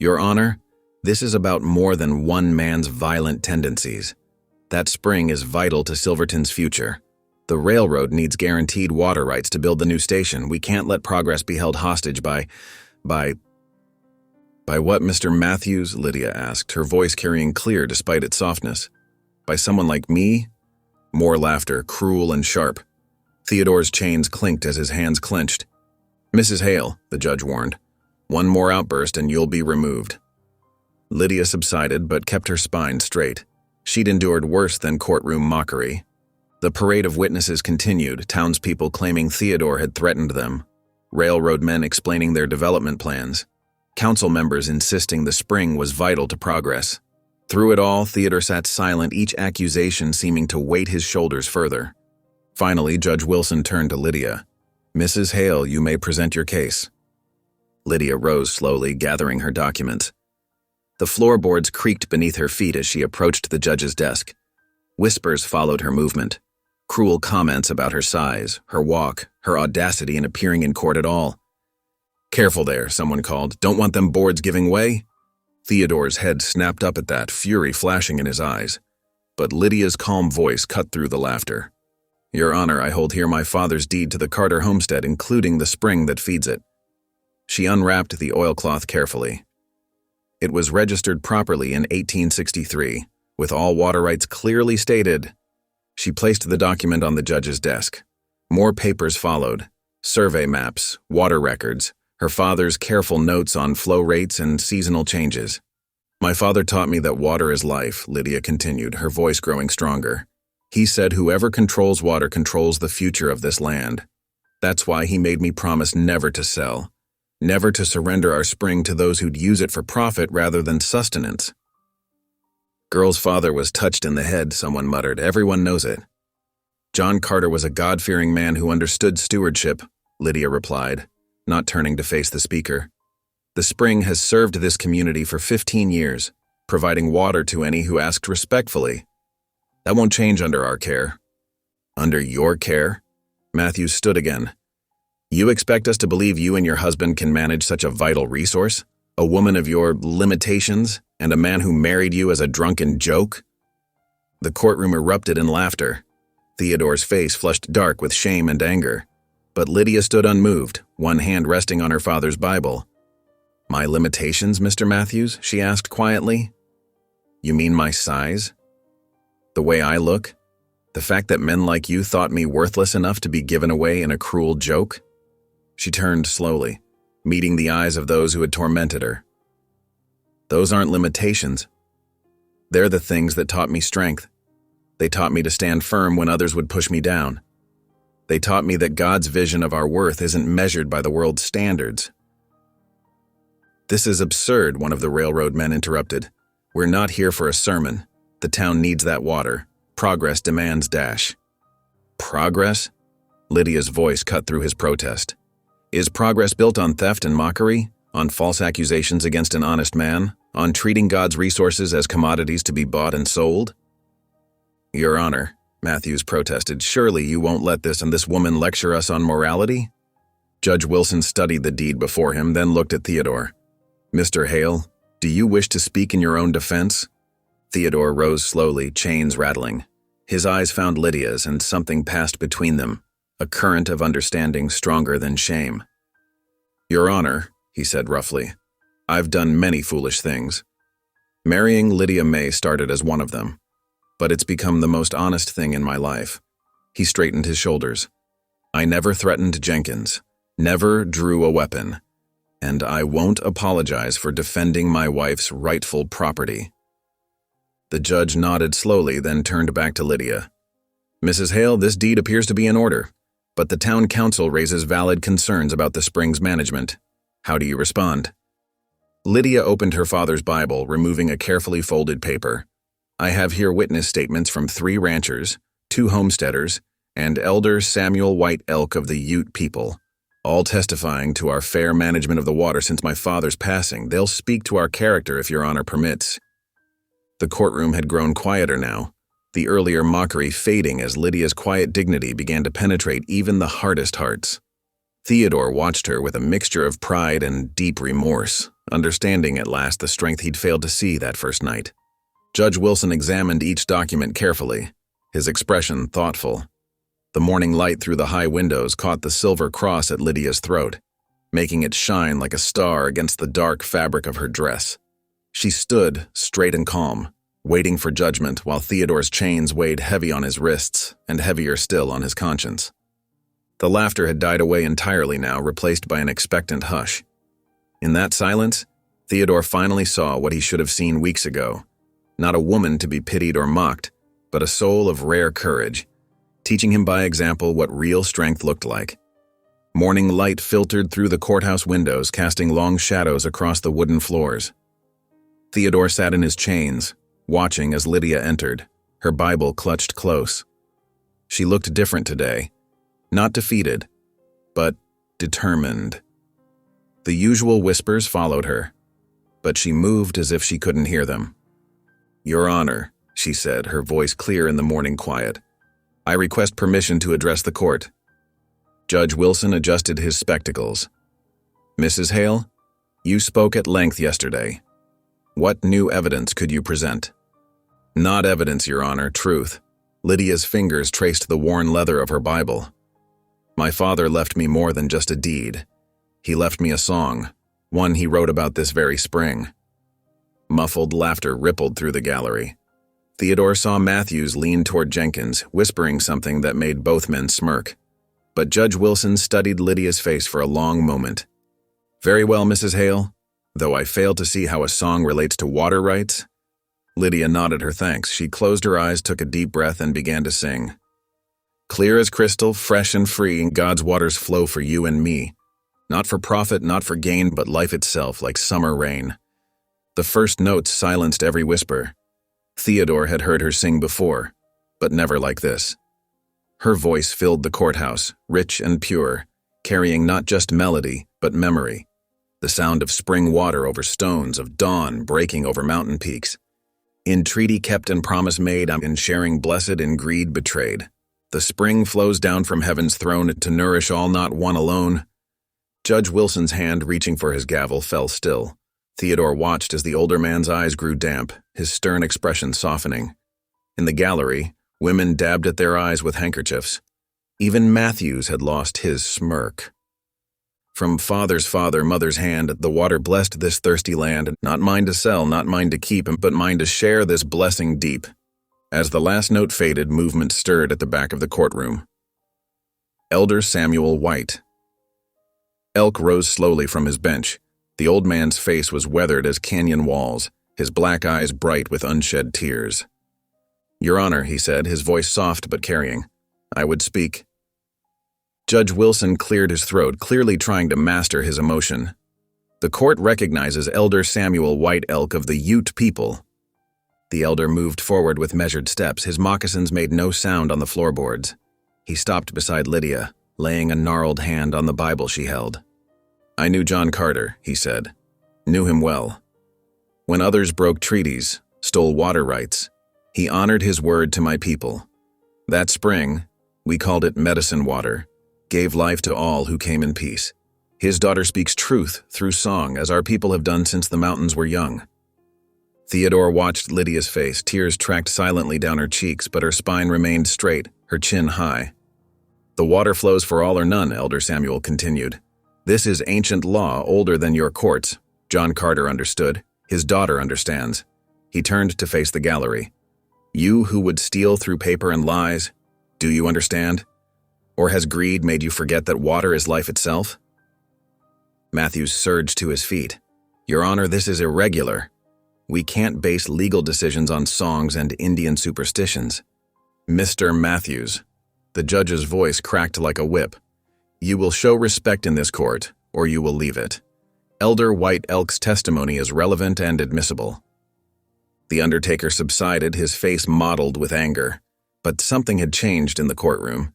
Speaker 1: Your Honor, this is about more than one man's violent tendencies. That spring is vital to Silverton's future. The railroad needs guaranteed water rights to build the new station. We can't let progress be held hostage by what, Mr. Matthews? Lydia asked, her voice carrying clear despite its softness. By someone like me? More laughter, cruel and sharp. Theodore's chains clinked as his hands clenched. Mrs. Hale, the judge warned, one more outburst and you'll be removed. Lydia subsided but kept her spine straight. She'd endured worse than courtroom mockery. The parade of witnesses continued, townspeople claiming Theodore had threatened them, railroad men explaining their development plans, council members insisting the spring was vital to progress. Through it all, Theodore sat silent, each accusation seeming to weight his shoulders further. Finally, Judge Wilson turned to Lydia. Mrs. Hale, you may present your case. Lydia rose slowly, gathering her documents. The floorboards creaked beneath her feet as she approached the judge's desk. Whispers followed her movement. Cruel comments about her size, her walk, her audacity in appearing in court at all. Careful there, someone called. Don't want them boards giving way? Theodore's head snapped up at that, fury flashing in his eyes. But Lydia's calm voice cut through the laughter. Your Honor, I hold here my father's deed to the Carter homestead, including the spring that feeds it. She unwrapped the oilcloth carefully. It was registered properly in 1863, with all water rights clearly stated. She placed the document on the judge's desk. More papers followed. Survey maps, water records, her father's careful notes on flow rates and seasonal changes. My father taught me that water is life, Lydia continued, her voice growing stronger. He said whoever controls water controls the future of this land. That's why he made me promise never to sell, never to surrender our spring to those who'd use it for profit rather than sustenance. Girl's father was touched in the head, someone muttered. Everyone knows it. John Carter was a God-fearing man who understood stewardship, Lydia replied, not turning to face the speaker. The spring has served this community for 15 years, providing water to any who asked respectfully. That won't change under our care. Under your care? Matthews stood again. You expect us to believe you and your husband can manage such a vital resource? A woman of your limitations, and a man who married you as a drunken joke? The courtroom erupted in laughter. Theodore's face flushed dark with shame and anger. But Lydia stood unmoved, one hand resting on her father's Bible. My limitations, Mr. Matthews? She asked quietly. You mean my size? The way I look? The fact that men like you thought me worthless enough to be given away in a cruel joke? She turned slowly, meeting the eyes of those who had tormented her. Those aren't limitations. They're the things that taught me strength. They taught me to stand firm when others would push me down. They taught me that God's vision of our worth isn't measured by the world's standards. This is absurd, one of the railroad men interrupted. We're not here for a sermon. The town needs that water. Progress demands dash. Progress? Lydia's voice cut through his protest. Is progress built on theft and mockery? On false accusations against an honest man? On treating God's resources as commodities to be bought and sold? Your Honor, Matthews protested, surely you won't let this and this woman lecture us on morality? Judge Wilson studied the deed before him, then looked at Theodore. Mr. Hale, do you wish to speak in your own defense? Theodore rose slowly, chains rattling. His eyes found Lydia's, and something passed between them, a current of understanding stronger than shame. Your Honor, he said roughly, I've done many foolish things. Marrying Lydia May started as one of them, but it's become the most honest thing in my life. He straightened his shoulders. I never threatened Jenkins, never drew a weapon, and I won't apologize for defending my wife's rightful property. The judge nodded slowly, then turned back to Lydia. Mrs. Hale, this deed appears to be in order, but the town council raises valid concerns about the spring's management. How do you respond? Lydia opened her father's Bible, removing a carefully folded paper. I have here witness statements from 3 ranchers, 2 homesteaders, and Elder Samuel White Elk of the Ute people, all testifying to our fair management of the water since my father's passing. They'll speak to our character if your honor permits. The courtroom had grown quieter now, the earlier mockery fading as Lydia's quiet dignity began to penetrate even the hardest hearts. Theodore watched her with a mixture of pride and deep remorse, understanding at last the strength he'd failed to see that first night. Judge Wilson examined each document carefully, his expression thoughtful. The morning light through the high windows caught the silver cross at Lydia's throat, making it shine like a star against the dark fabric of her dress. She stood, straight and calm, waiting for judgment while Theodore's chains weighed heavy on his wrists and heavier still on his conscience. The laughter had died away entirely now, replaced by an expectant hush. In that silence, Theodore finally saw what he should have seen weeks ago. Not a woman to be pitied or mocked, but a soul of rare courage, teaching him by example what real strength looked like. Morning light filtered through the courthouse windows, casting long shadows across the wooden floors. Theodore sat in his chains, watching as Lydia entered, her Bible clutched close. She looked different today, not defeated, but determined. The usual whispers followed her, but she moved as if she couldn't hear them. Your Honor, she said, her voice clear in the morning quiet, I request permission to address the court. Judge Wilson adjusted his spectacles. Mrs. Hale, you spoke at length yesterday. What new evidence could you present? Not evidence, Your Honor, truth. Lydia's fingers traced the worn leather of her Bible. My father left me more than just a deed. He left me a song, one he wrote about this very spring. Muffled laughter rippled through the gallery. Theodore saw Matthews lean toward Jenkins, whispering something that made both men smirk. But Judge Wilson studied Lydia's face for a long moment. Very well, Mrs. Hale, though I fail to see how a song relates to water rights. Lydia nodded her thanks. She closed her eyes, took a deep breath, and began to sing. Clear as crystal, fresh and free, God's waters flow for you and me. Not for profit, not for gain, but life itself, like summer rain. The first notes silenced every whisper. Theodore had heard her sing before, but never like this. Her voice filled the courthouse, rich and pure, carrying not just melody, but memory. The sound of spring water over stones, of dawn breaking over mountain peaks. In treaty kept and promise made, in sharing blessed, in greed betrayed. The spring flows down from heaven's throne to nourish all, not one alone. Judge Wilson's hand reaching for his gavel fell still. Theodore watched as the older man's eyes grew damp, his stern expression softening. In the gallery, women dabbed at their eyes with handkerchiefs. Even Matthews had lost his smirk. From father's father, mother's hand, the water blessed this thirsty land, not mine to sell, not mine to keep, but mine to share this blessing deep. As the last note faded, movement stirred at the back of the courtroom. Elder Samuel White. Elk rose slowly from his bench. The old man's face was weathered as canyon walls, his black eyes bright with unshed tears. Your Honor, he said, his voice soft but carrying, I would speak. Judge Wilson cleared his throat, clearly trying to master his emotion. The court recognizes Elder Samuel White Elk of the Ute people. The elder moved forward with measured steps. His moccasins made no sound on the floorboards. He stopped beside Lydia, laying a gnarled hand on the Bible she held. I knew John Carter, he said. Knew him well. When others broke treaties, stole water rights, he honored his word to my people. That spring, we called it medicine water, gave life to all who came in peace. His daughter speaks truth through song, as our people have done since the mountains were young. Theodore watched Lydia's face. Tears tracked silently down her cheeks, but her spine remained straight, her chin high. The water flows for all or none, Elder Samuel continued. This is ancient law, older than your courts. John Carter understood. His daughter understands. He turned to face the gallery. You who would steal through paper and lies, do you understand? Or has greed made you forget that water is life itself? Matthews surged to his feet. Your Honor, this is irregular. We can't base legal decisions on songs and Indian superstitions. Mr. Matthews, the judge's voice cracked like a whip. You will show respect in this court, or you will leave it. Elder White Elk's testimony is relevant and admissible. The undertaker subsided, his face mottled with anger. But something had changed in the courtroom.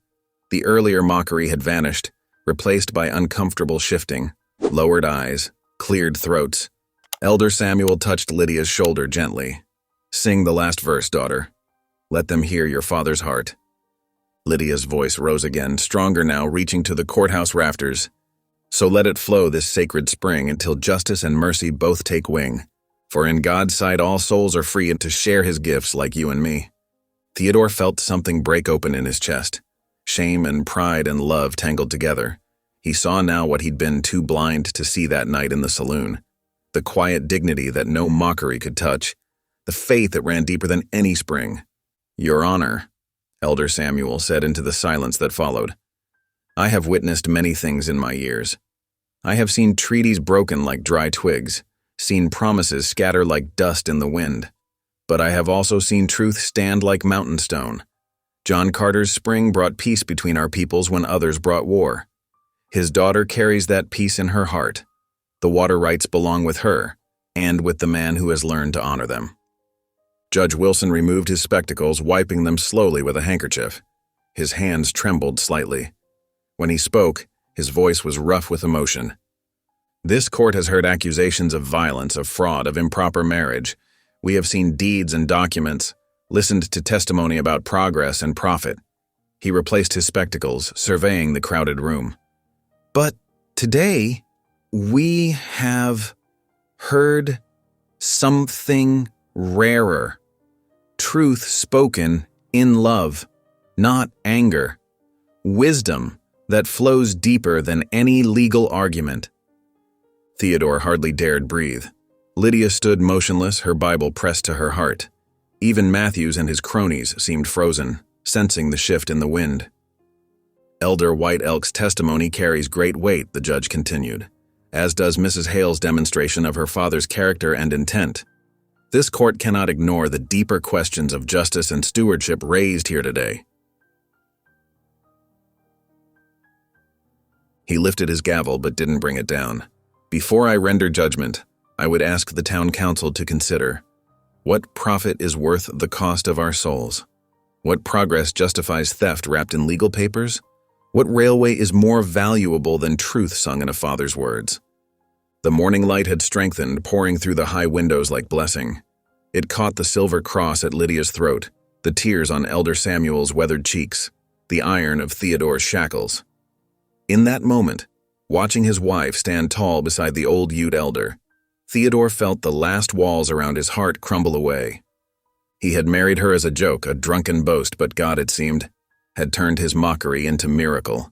Speaker 1: The earlier mockery had vanished, replaced by uncomfortable shifting, lowered eyes, cleared throats. Elder Samuel touched Lydia's shoulder gently. Sing the last verse, daughter. Let them hear your father's heart. Lydia's voice rose again, stronger now, reaching to the courthouse rafters. So let it flow this sacred spring until justice and mercy both take wing. For in God's sight all souls are free to share his gifts like you and me. Theodore felt something break open in his chest. Shame and pride and love tangled together. He saw now what he'd been too blind to see that night in the saloon. The quiet dignity that no mockery could touch. The faith that ran deeper than any spring. Your Honor, Elder Samuel said into the silence that followed. I have witnessed many things in my years. I have seen treaties broken like dry twigs, seen promises scatter like dust in the wind. But I have also seen truth stand like mountain stone. John Carter's spring brought peace between our peoples when others brought war. His daughter carries that peace in her heart. The water rights belong with her, and with the man who has learned to honor them. Judge Wilson removed his spectacles, wiping them slowly with a handkerchief. His hands trembled slightly. When he spoke, his voice was rough with emotion. This court has heard accusations of violence, of fraud, of improper marriage. We have seen deeds and documents, listened to testimony about progress and profit. He replaced his spectacles, surveying the crowded room. But today, we have heard something rarer. Truth spoken in love, not anger. Wisdom that flows deeper than any legal argument. Theodore hardly dared breathe. Lydia stood motionless, her Bible pressed to her heart. Even Matthews and his cronies seemed frozen, sensing the shift in the wind. Elder White Elk's testimony carries great weight, the judge continued, as does Mrs. Hale's demonstration of her father's character and intent. This court cannot ignore the deeper questions of justice and stewardship raised here today. He lifted his gavel but didn't bring it down. Before I render judgment, I would ask the town council to consider, what profit is worth the cost of our souls? What progress justifies theft wrapped in legal papers? What railway is more valuable than truth sung in a father's words? The morning light had strengthened, pouring through the high windows like blessing. It caught the silver cross at Lydia's throat, the tears on Elder Samuel's weathered cheeks, the iron of Theodore's shackles. In that moment, watching his wife stand tall beside the old Ute elder, Theodore felt the last walls around his heart crumble away. He had married her as a joke, a drunken boast, but God, it seemed, had turned his mockery into miracle.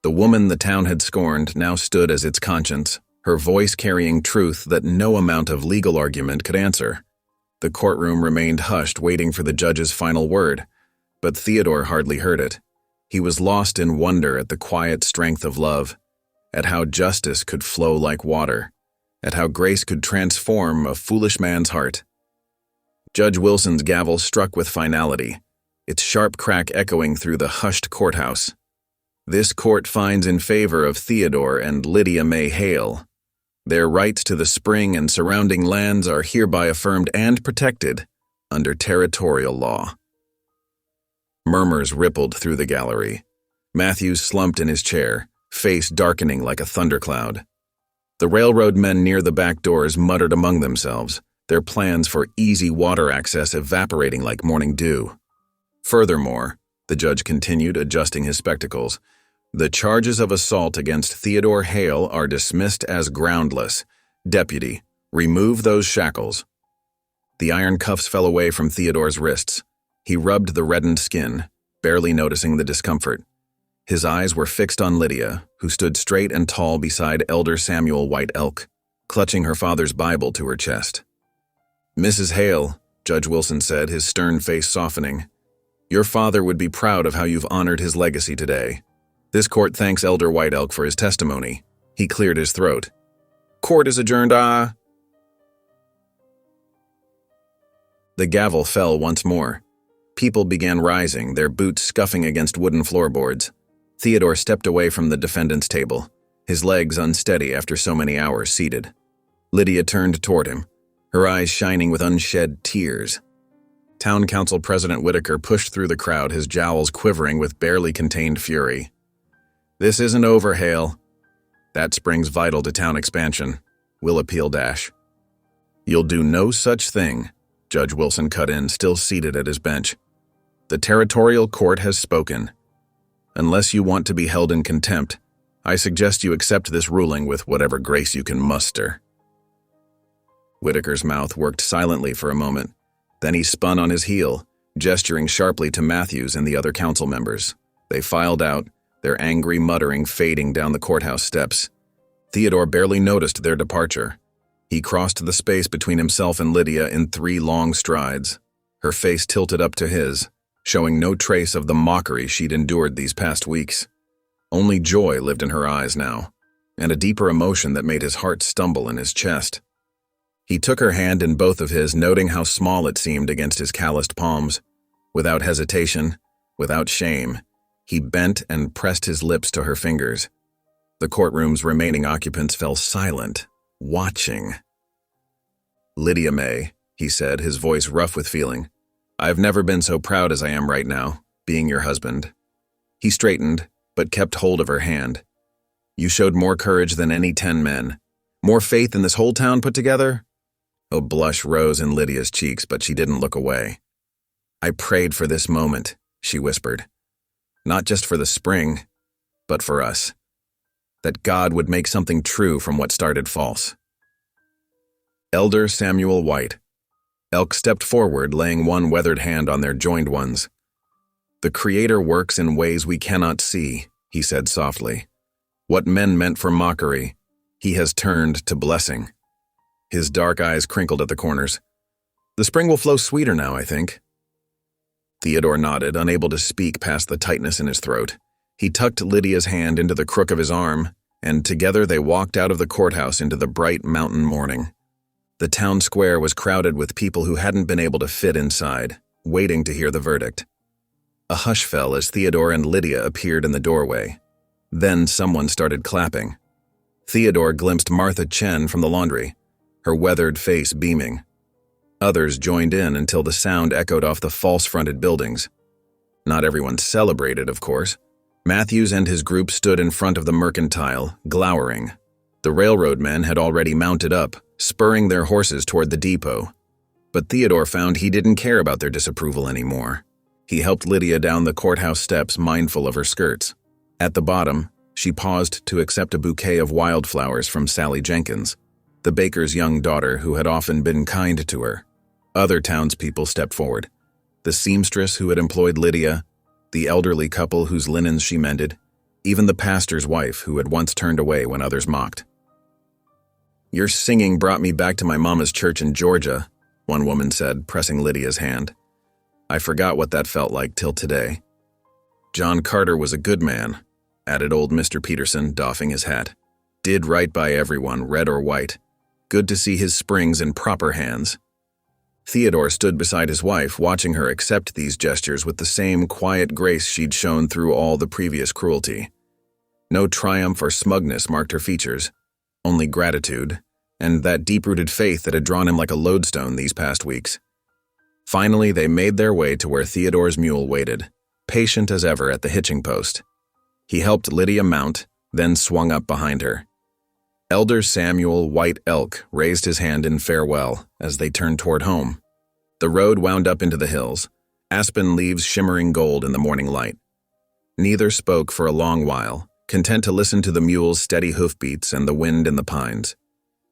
Speaker 1: The woman the town had scorned now stood as its conscience, her voice carrying truth that no amount of legal argument could answer. The courtroom remained hushed, waiting for the judge's final word, but Theodore hardly heard it. He was lost in wonder at the quiet strength of love, at how justice could flow like water, at how grace could transform a foolish man's heart. Judge Wilson's gavel struck with finality, its sharp crack echoing through the hushed courthouse. This court finds in favor of Theodore and Lydia May Hale. Their rights to the spring and surrounding lands are hereby affirmed and protected under territorial law. Murmurs rippled through the gallery. Matthews slumped in his chair, face darkening like a thundercloud. The railroad men near the back doors muttered among themselves, their plans for easy water access evaporating like morning dew. Furthermore, the judge continued, adjusting his spectacles, the charges of assault against Theodore Hale are dismissed as groundless. Deputy, remove those shackles. The iron cuffs fell away from Theodore's wrists. He rubbed the reddened skin, barely noticing the discomfort. His eyes were fixed on Lydia, who stood straight and tall beside Elder Samuel White Elk, clutching her father's Bible to her chest. Mrs. Hale, Judge Wilson said, his stern face softening, your father would be proud of how you've honored his legacy today. This court thanks Elder White Elk for his testimony. He cleared his throat. Court is adjourned, The gavel fell once more. People began rising, their boots scuffing against wooden floorboards. Theodore stepped away from the defendant's table, his legs unsteady after so many hours seated. Lydia turned toward him, her eyes shining with unshed tears. Town Council President Whitaker pushed through the crowd, his jowls quivering with barely contained fury. "This isn't over, Hale. That spring's vital to town expansion. We'll appeal Dash." "You'll do no such thing," Judge Wilson cut in, still seated at his bench. "The territorial court has spoken. Unless you want to be held in contempt, I suggest you accept this ruling with whatever grace you can muster." Whitaker's mouth worked silently for a moment. Then he spun on his heel, gesturing sharply to Matthews and the other council members. They filed out, their angry muttering fading down the courthouse steps. Theodore barely noticed their departure. He crossed the space between himself and Lydia in 3 long strides, her face tilted up to his, showing no trace of the mockery she'd endured these past weeks. Only joy lived in her eyes now, and a deeper emotion that made his heart stumble in his chest. He took her hand in both of his, noting how small it seemed against his calloused palms. Without hesitation, without shame, he bent and pressed his lips to her fingers. The courtroom's remaining occupants fell silent, watching. "Lydia May," he said, his voice rough with feeling, "I've never been so proud as I am right now, being your husband." He straightened, but kept hold of her hand. "You showed more courage than any 10 men. More faith than this whole town put together?" A blush rose in Lydia's cheeks, but she didn't look away. "I prayed for this moment," she whispered. "Not just for the spring, but for us. That God would make something true from what started false." Elder Samuel White. Elk stepped forward, laying one weathered hand on their joined ones. "The Creator works in ways we cannot see," he said softly. "What men meant for mockery, He has turned to blessing." His dark eyes crinkled at the corners. "The spring will flow sweeter now, I think." Theodore nodded, unable to speak past the tightness in his throat. He tucked Lydia's hand into the crook of his arm, and together they walked out of the courthouse into the bright mountain morning. The town square was crowded with people who hadn't been able to fit inside, waiting to hear the verdict. A hush fell as Theodore and Lydia appeared in the doorway. Then someone started clapping. Theodore glimpsed Martha Chen from the laundry, her weathered face beaming. Others joined in until the sound echoed off the false-fronted buildings. Not everyone celebrated, of course. Matthews and his group stood in front of the mercantile, glowering. The railroad men had already mounted up, spurring their horses toward the depot. But Theodore found he didn't care about their disapproval anymore. He helped Lydia down the courthouse steps, mindful of her skirts. At the bottom, she paused to accept a bouquet of wildflowers from Sally Jenkins, the baker's young daughter who had often been kind to her. Other townspeople stepped forward. The seamstress who had employed Lydia, the elderly couple whose linens she mended, even the pastor's wife who had once turned away when others mocked. "Your singing brought me back to my mama's church in Georgia," one woman said, pressing Lydia's hand. "I forgot what that felt like till today." "John Carter was a good man," added old Mr. Peterson, doffing his hat. "Did right by everyone, red or white. Good to see his springs in proper hands." Theodore stood beside his wife, watching her accept these gestures with the same quiet grace she'd shown through all the previous cruelty. No triumph or smugness marked her features, only gratitude, and that deep-rooted faith that had drawn him like a lodestone these past weeks. Finally, they made their way to where Theodore's mule waited, patient as ever at the hitching post. He helped Lydia mount, then swung up behind her. Elder Samuel White Elk raised his hand in farewell as they turned toward home. The road wound up into the hills, aspen leaves shimmering gold in the morning light. Neither spoke for a long while, content to listen to the mule's steady hoofbeats and the wind in the pines.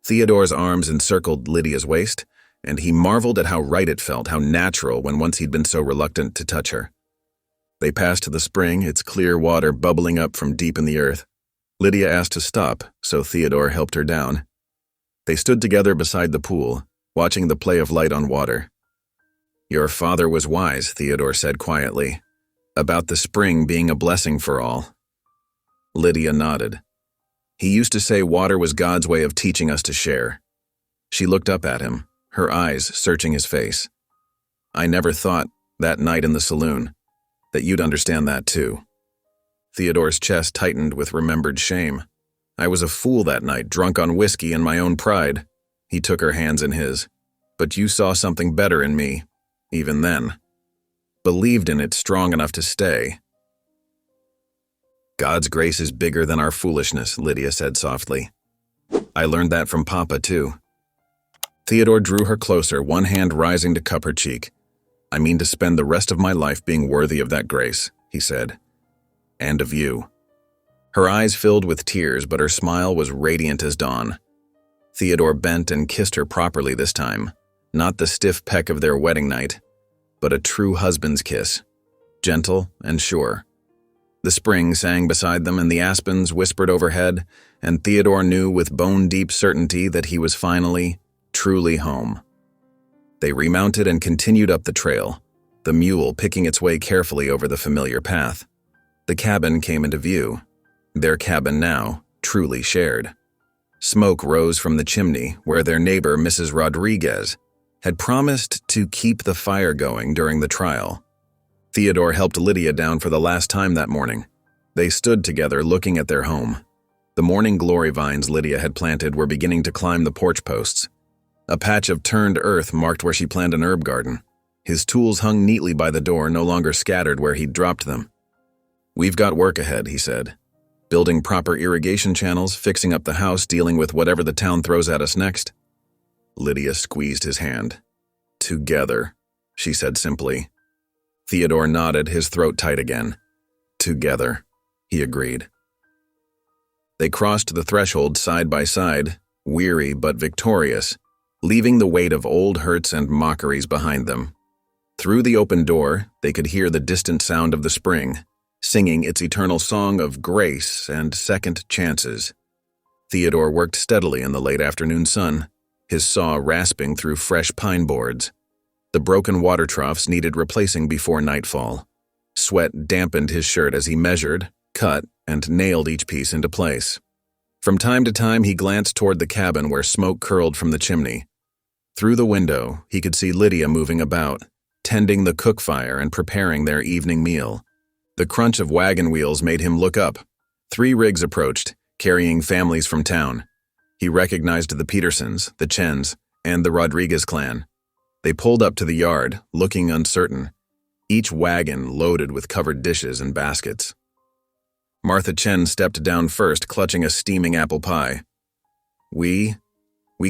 Speaker 1: Theodore's arms encircled Lydia's waist, and he marveled at how right it felt, how natural when once he'd been so reluctant to touch her. They passed the spring, its clear water bubbling up from deep in the earth. Lydia asked to stop, so Theodore helped her down. They stood together beside the pool, watching the play of light on water. "Your father was wise," Theodore said quietly, "about the spring being a blessing for all." Lydia nodded. "He used to say water was God's way of teaching us to share." She looked up at him, her eyes searching his face. I never thought, that night in the saloon, that you'd understand that too. Theodore's chest tightened with remembered shame. I was a fool that night, drunk on whiskey and my own pride. He took her hands in his. But you saw something better in me, even then. Believed in it strong enough to stay. God's grace is bigger than our foolishness, Lydia said softly. I learned that from Papa, too. Theodore drew her closer, one hand rising to cup her cheek. I mean to spend the rest of my life being worthy of that grace, he said. And of you. Her eyes filled with tears, but her smile was radiant as dawn. Theodore bent and kissed her properly this time, not the stiff peck of their wedding night, but a true husband's kiss, gentle and sure. The spring sang beside them and the aspens whispered overhead, and Theodore knew with bone-deep certainty that he was finally, truly home. They remounted and continued up the trail, the mule picking its way carefully over the familiar path. The cabin came into view, their cabin now, truly shared. Smoke rose from the chimney where their neighbor, Mrs. Rodriguez, had promised to keep the fire going during the trial. Theodore helped Lydia down for the last time that morning. They stood together looking at their home. The morning glory vines Lydia had planted were beginning to climb the porch posts. A patch of turned earth marked where she planned an herb garden. His tools hung neatly by the door, no longer scattered where he'd dropped them. We've got work ahead, he said. Building proper irrigation channels, fixing up the house, dealing with whatever the town throws at us next. Lydia squeezed his hand. Together, she said simply. Theodore nodded, his throat tight again. Together, he agreed. They crossed the threshold side by side, weary but victorious, leaving the weight of old hurts and mockeries behind them. Through the open door, they could hear the distant sound of the spring, singing its eternal song of grace and second chances. Theodore worked steadily in the late afternoon sun, his saw rasping through fresh pine boards. The broken water troughs needed replacing before nightfall. Sweat dampened his shirt as he measured, cut, and nailed each piece into place. From time to time, he glanced toward the cabin where smoke curled from the chimney. Through the window, he could see Lydia moving about, tending the cook fire and preparing their evening meal. The crunch of wagon wheels made him look up. 3 rigs approached, carrying families from town. He recognized the Petersons, the Chens, and the Rodriguez clan. They pulled up to the yard, looking uncertain, each wagon loaded with covered dishes and baskets. Martha Chen stepped down first, clutching a steaming apple pie. We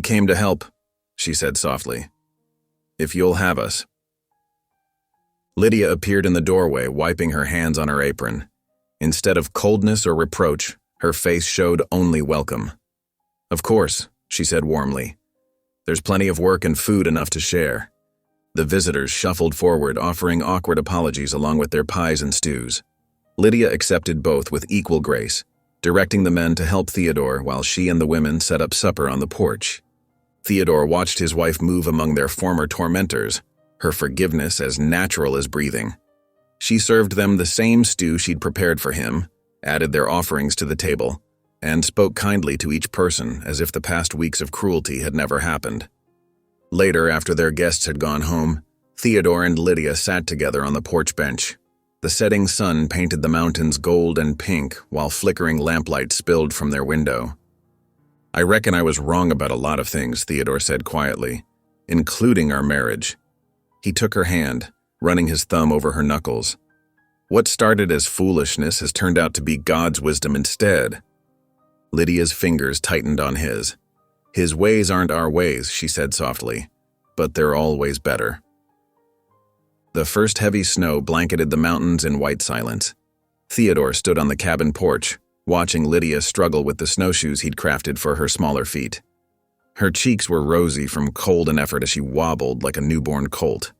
Speaker 1: came to help, she said softly. If you'll have us. Lydia appeared in the doorway, wiping her hands on her apron. Instead of coldness or reproach, her face showed only welcome. Of course, she said warmly. There's plenty of work and food enough to share. The visitors shuffled forward, offering awkward apologies along with their pies and stews. Lydia accepted both with equal grace, directing the men to help Theodore while she and the women set up supper on the porch. Theodore watched his wife move among their former tormentors, her forgiveness as natural as breathing. She served them the same stew she'd prepared for him, added their offerings to the table, and spoke kindly to each person as if the past weeks of cruelty had never happened. Later, after their guests had gone home, Theodore and Lydia sat together on the porch bench. The setting sun painted the mountains gold and pink while flickering lamplight spilled from their window. I reckon I was wrong about a lot of things, Theodore said quietly, including our marriage. He took her hand, running his thumb over her knuckles. What started as foolishness has turned out to be God's wisdom instead. Lydia's fingers tightened on his. His ways aren't our ways, she said softly, but they're always better. The first heavy snow blanketed the mountains in white silence. Theodore stood on the cabin porch, watching Lydia struggle with the snowshoes he'd crafted for her smaller feet. Her cheeks were rosy from cold and effort as she wobbled like a newborn colt.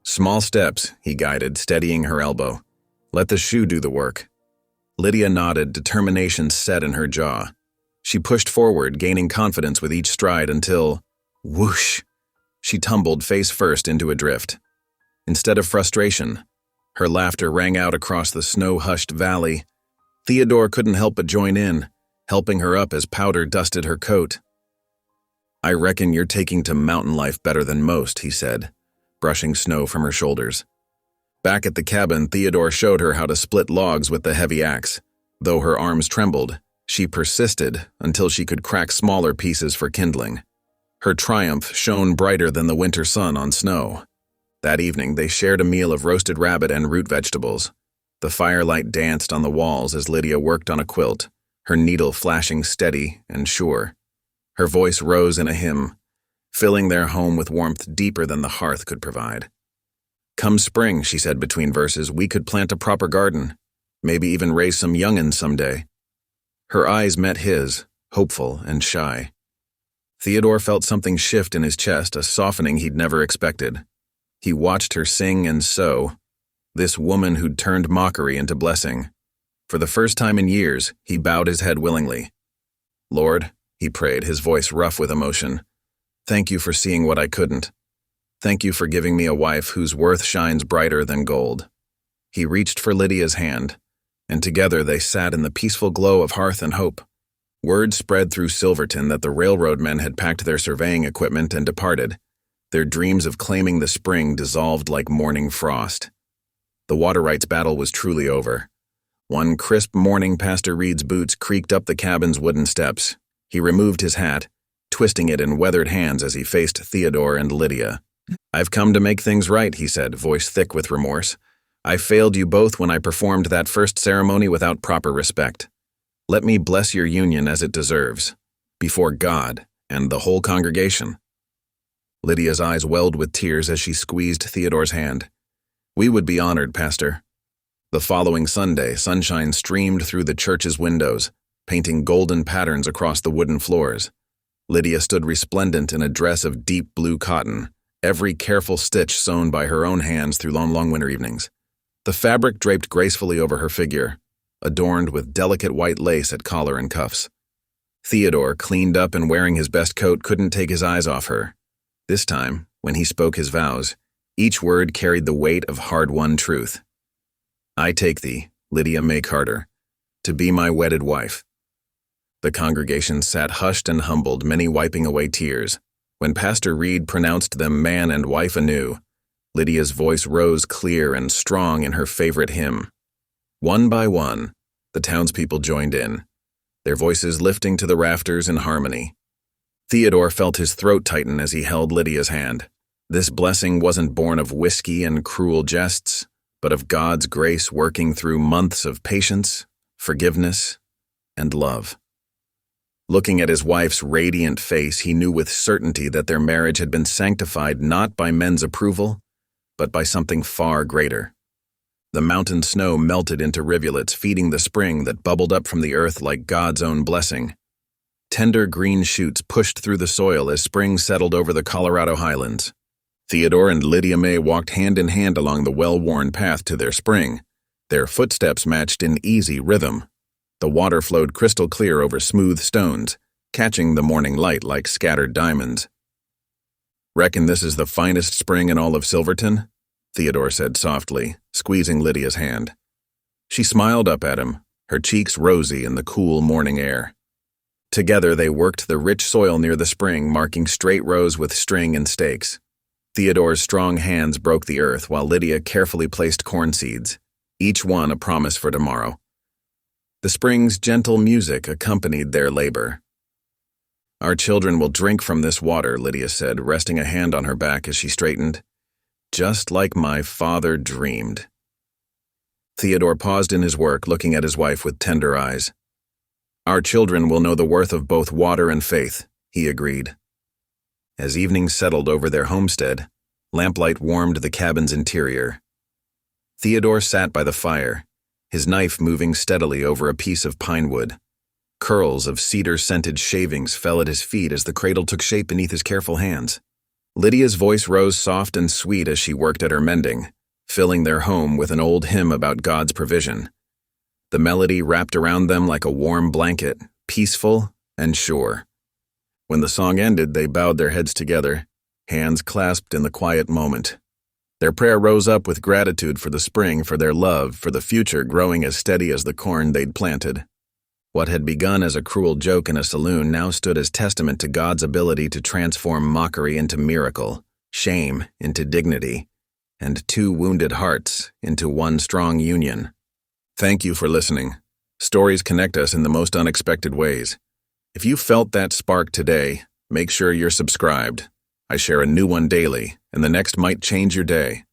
Speaker 1: Small steps, he guided, steadying her elbow. Let the shoe do the work. Lydia nodded, determination set in her jaw. She pushed forward, gaining confidence with each stride until, whoosh, she tumbled face first into a drift. Instead of frustration, her laughter rang out across the snow-hushed valley. Theodore couldn't help but join in, helping her up as powder dusted her coat. I reckon you're taking to mountain life better than most, he said, brushing snow from her shoulders. Back at the cabin, Theodore showed her how to split logs with the heavy axe. Though her arms trembled, she persisted until she could crack smaller pieces for kindling. Her triumph shone brighter than the winter sun on snow. That evening, they shared a meal of roasted rabbit and root vegetables. The firelight danced on the walls as Lydia worked on a quilt, her needle flashing steady and sure. Her voice rose in a hymn, filling their home with warmth deeper than the hearth could provide. "Come spring," she said between verses, "we could plant a proper garden, maybe even raise some young'uns someday." Her eyes met his, hopeful and shy. Theodore felt something shift in his chest, a softening he'd never expected. He watched her sing and sew, this woman who'd turned mockery into blessing. For the first time in years, he bowed his head willingly. "Lord," he prayed, his voice rough with emotion, "thank you for seeing what I couldn't. Thank you for giving me a wife whose worth shines brighter than gold." He reached for Lydia's hand, and together they sat in the peaceful glow of hearth and hope. Word spread through Silverton that the railroad men had packed their surveying equipment and departed. Their dreams of claiming the spring dissolved like morning frost. The water rights battle was truly over. One crisp morning, Pastor Reed's boots creaked up the cabin's wooden steps. He removed his hat, twisting it in weathered hands as he faced Theodore and Lydia. "I've come to make things right," he said, voice thick with remorse. "I failed you both when I performed that first ceremony without proper respect. Let me bless your union as it deserves, before God and the whole congregation." Lydia's eyes welled with tears as she squeezed Theodore's hand. "We would be honored, Pastor." The following Sunday, sunshine streamed through the church's windows, painting golden patterns across the wooden floors. Lydia stood resplendent in a dress of deep blue cotton, every careful stitch sewn by her own hands through long winter evenings. The fabric draped gracefully over her figure, adorned with delicate white lace at collar and cuffs. Theodore, cleaned up and wearing his best coat, couldn't take his eyes off her. This time, when he spoke his vows, each word carried the weight of hard-won truth. "I take thee, Lydia May Carter, to be my wedded wife." The congregation sat hushed and humbled, many wiping away tears. When Pastor Reed pronounced them man and wife anew, Lydia's voice rose clear and strong in her favorite hymn. One by one, the townspeople joined in, their voices lifting to the rafters in harmony. Theodore felt his throat tighten as he held Lydia's hand. This blessing wasn't born of whiskey and cruel jests, but of God's grace working through months of patience, forgiveness, and love. Looking at his wife's radiant face, he knew with certainty that their marriage had been sanctified not by men's approval, but by something far greater. The mountain snow melted into rivulets, feeding the spring that bubbled up from the earth like God's own blessing. Tender green shoots pushed through the soil as spring settled over the Colorado highlands. Theodore and Lydia May walked hand in hand along the well-worn path to their spring. Their footsteps matched in easy rhythm. The water flowed crystal clear over smooth stones, catching the morning light like scattered diamonds. "Reckon this is the finest spring in all of Silverton?" Theodore said softly, squeezing Lydia's hand. She smiled up at him, her cheeks rosy in the cool morning air. Together they worked the rich soil near the spring, marking straight rows with string and stakes. Theodore's strong hands broke the earth while Lydia carefully placed corn seeds, each one a promise for tomorrow. The spring's gentle music accompanied their labor. "Our children will drink from this water," Lydia said, resting a hand on her back as she straightened. "Just like my father dreamed." Theodore paused in his work, looking at his wife with tender eyes. "Our children will know the worth of both water and faith," he agreed. As evening settled over their homestead, lamplight warmed the cabin's interior. Theodore sat by the fire, his knife moving steadily over a piece of pine wood. Curls of cedar-scented shavings fell at his feet as the cradle took shape beneath his careful hands. Lydia's voice rose soft and sweet as she worked at her mending, filling their home with an old hymn about God's provision. The melody wrapped around them like a warm blanket, peaceful and sure. When the song ended, they bowed their heads together, hands clasped in the quiet moment. Their prayer rose up with gratitude for the spring, for their love, for the future growing as steady as the corn they'd planted. What had begun as a cruel joke in a saloon now stood as testament to God's ability to transform mockery into miracle, shame into dignity, and two wounded hearts into one strong union. Thank you for listening. Stories connect us in the most unexpected ways. If you felt that spark today, make sure you're subscribed. I share a new one daily, and the next might change your day.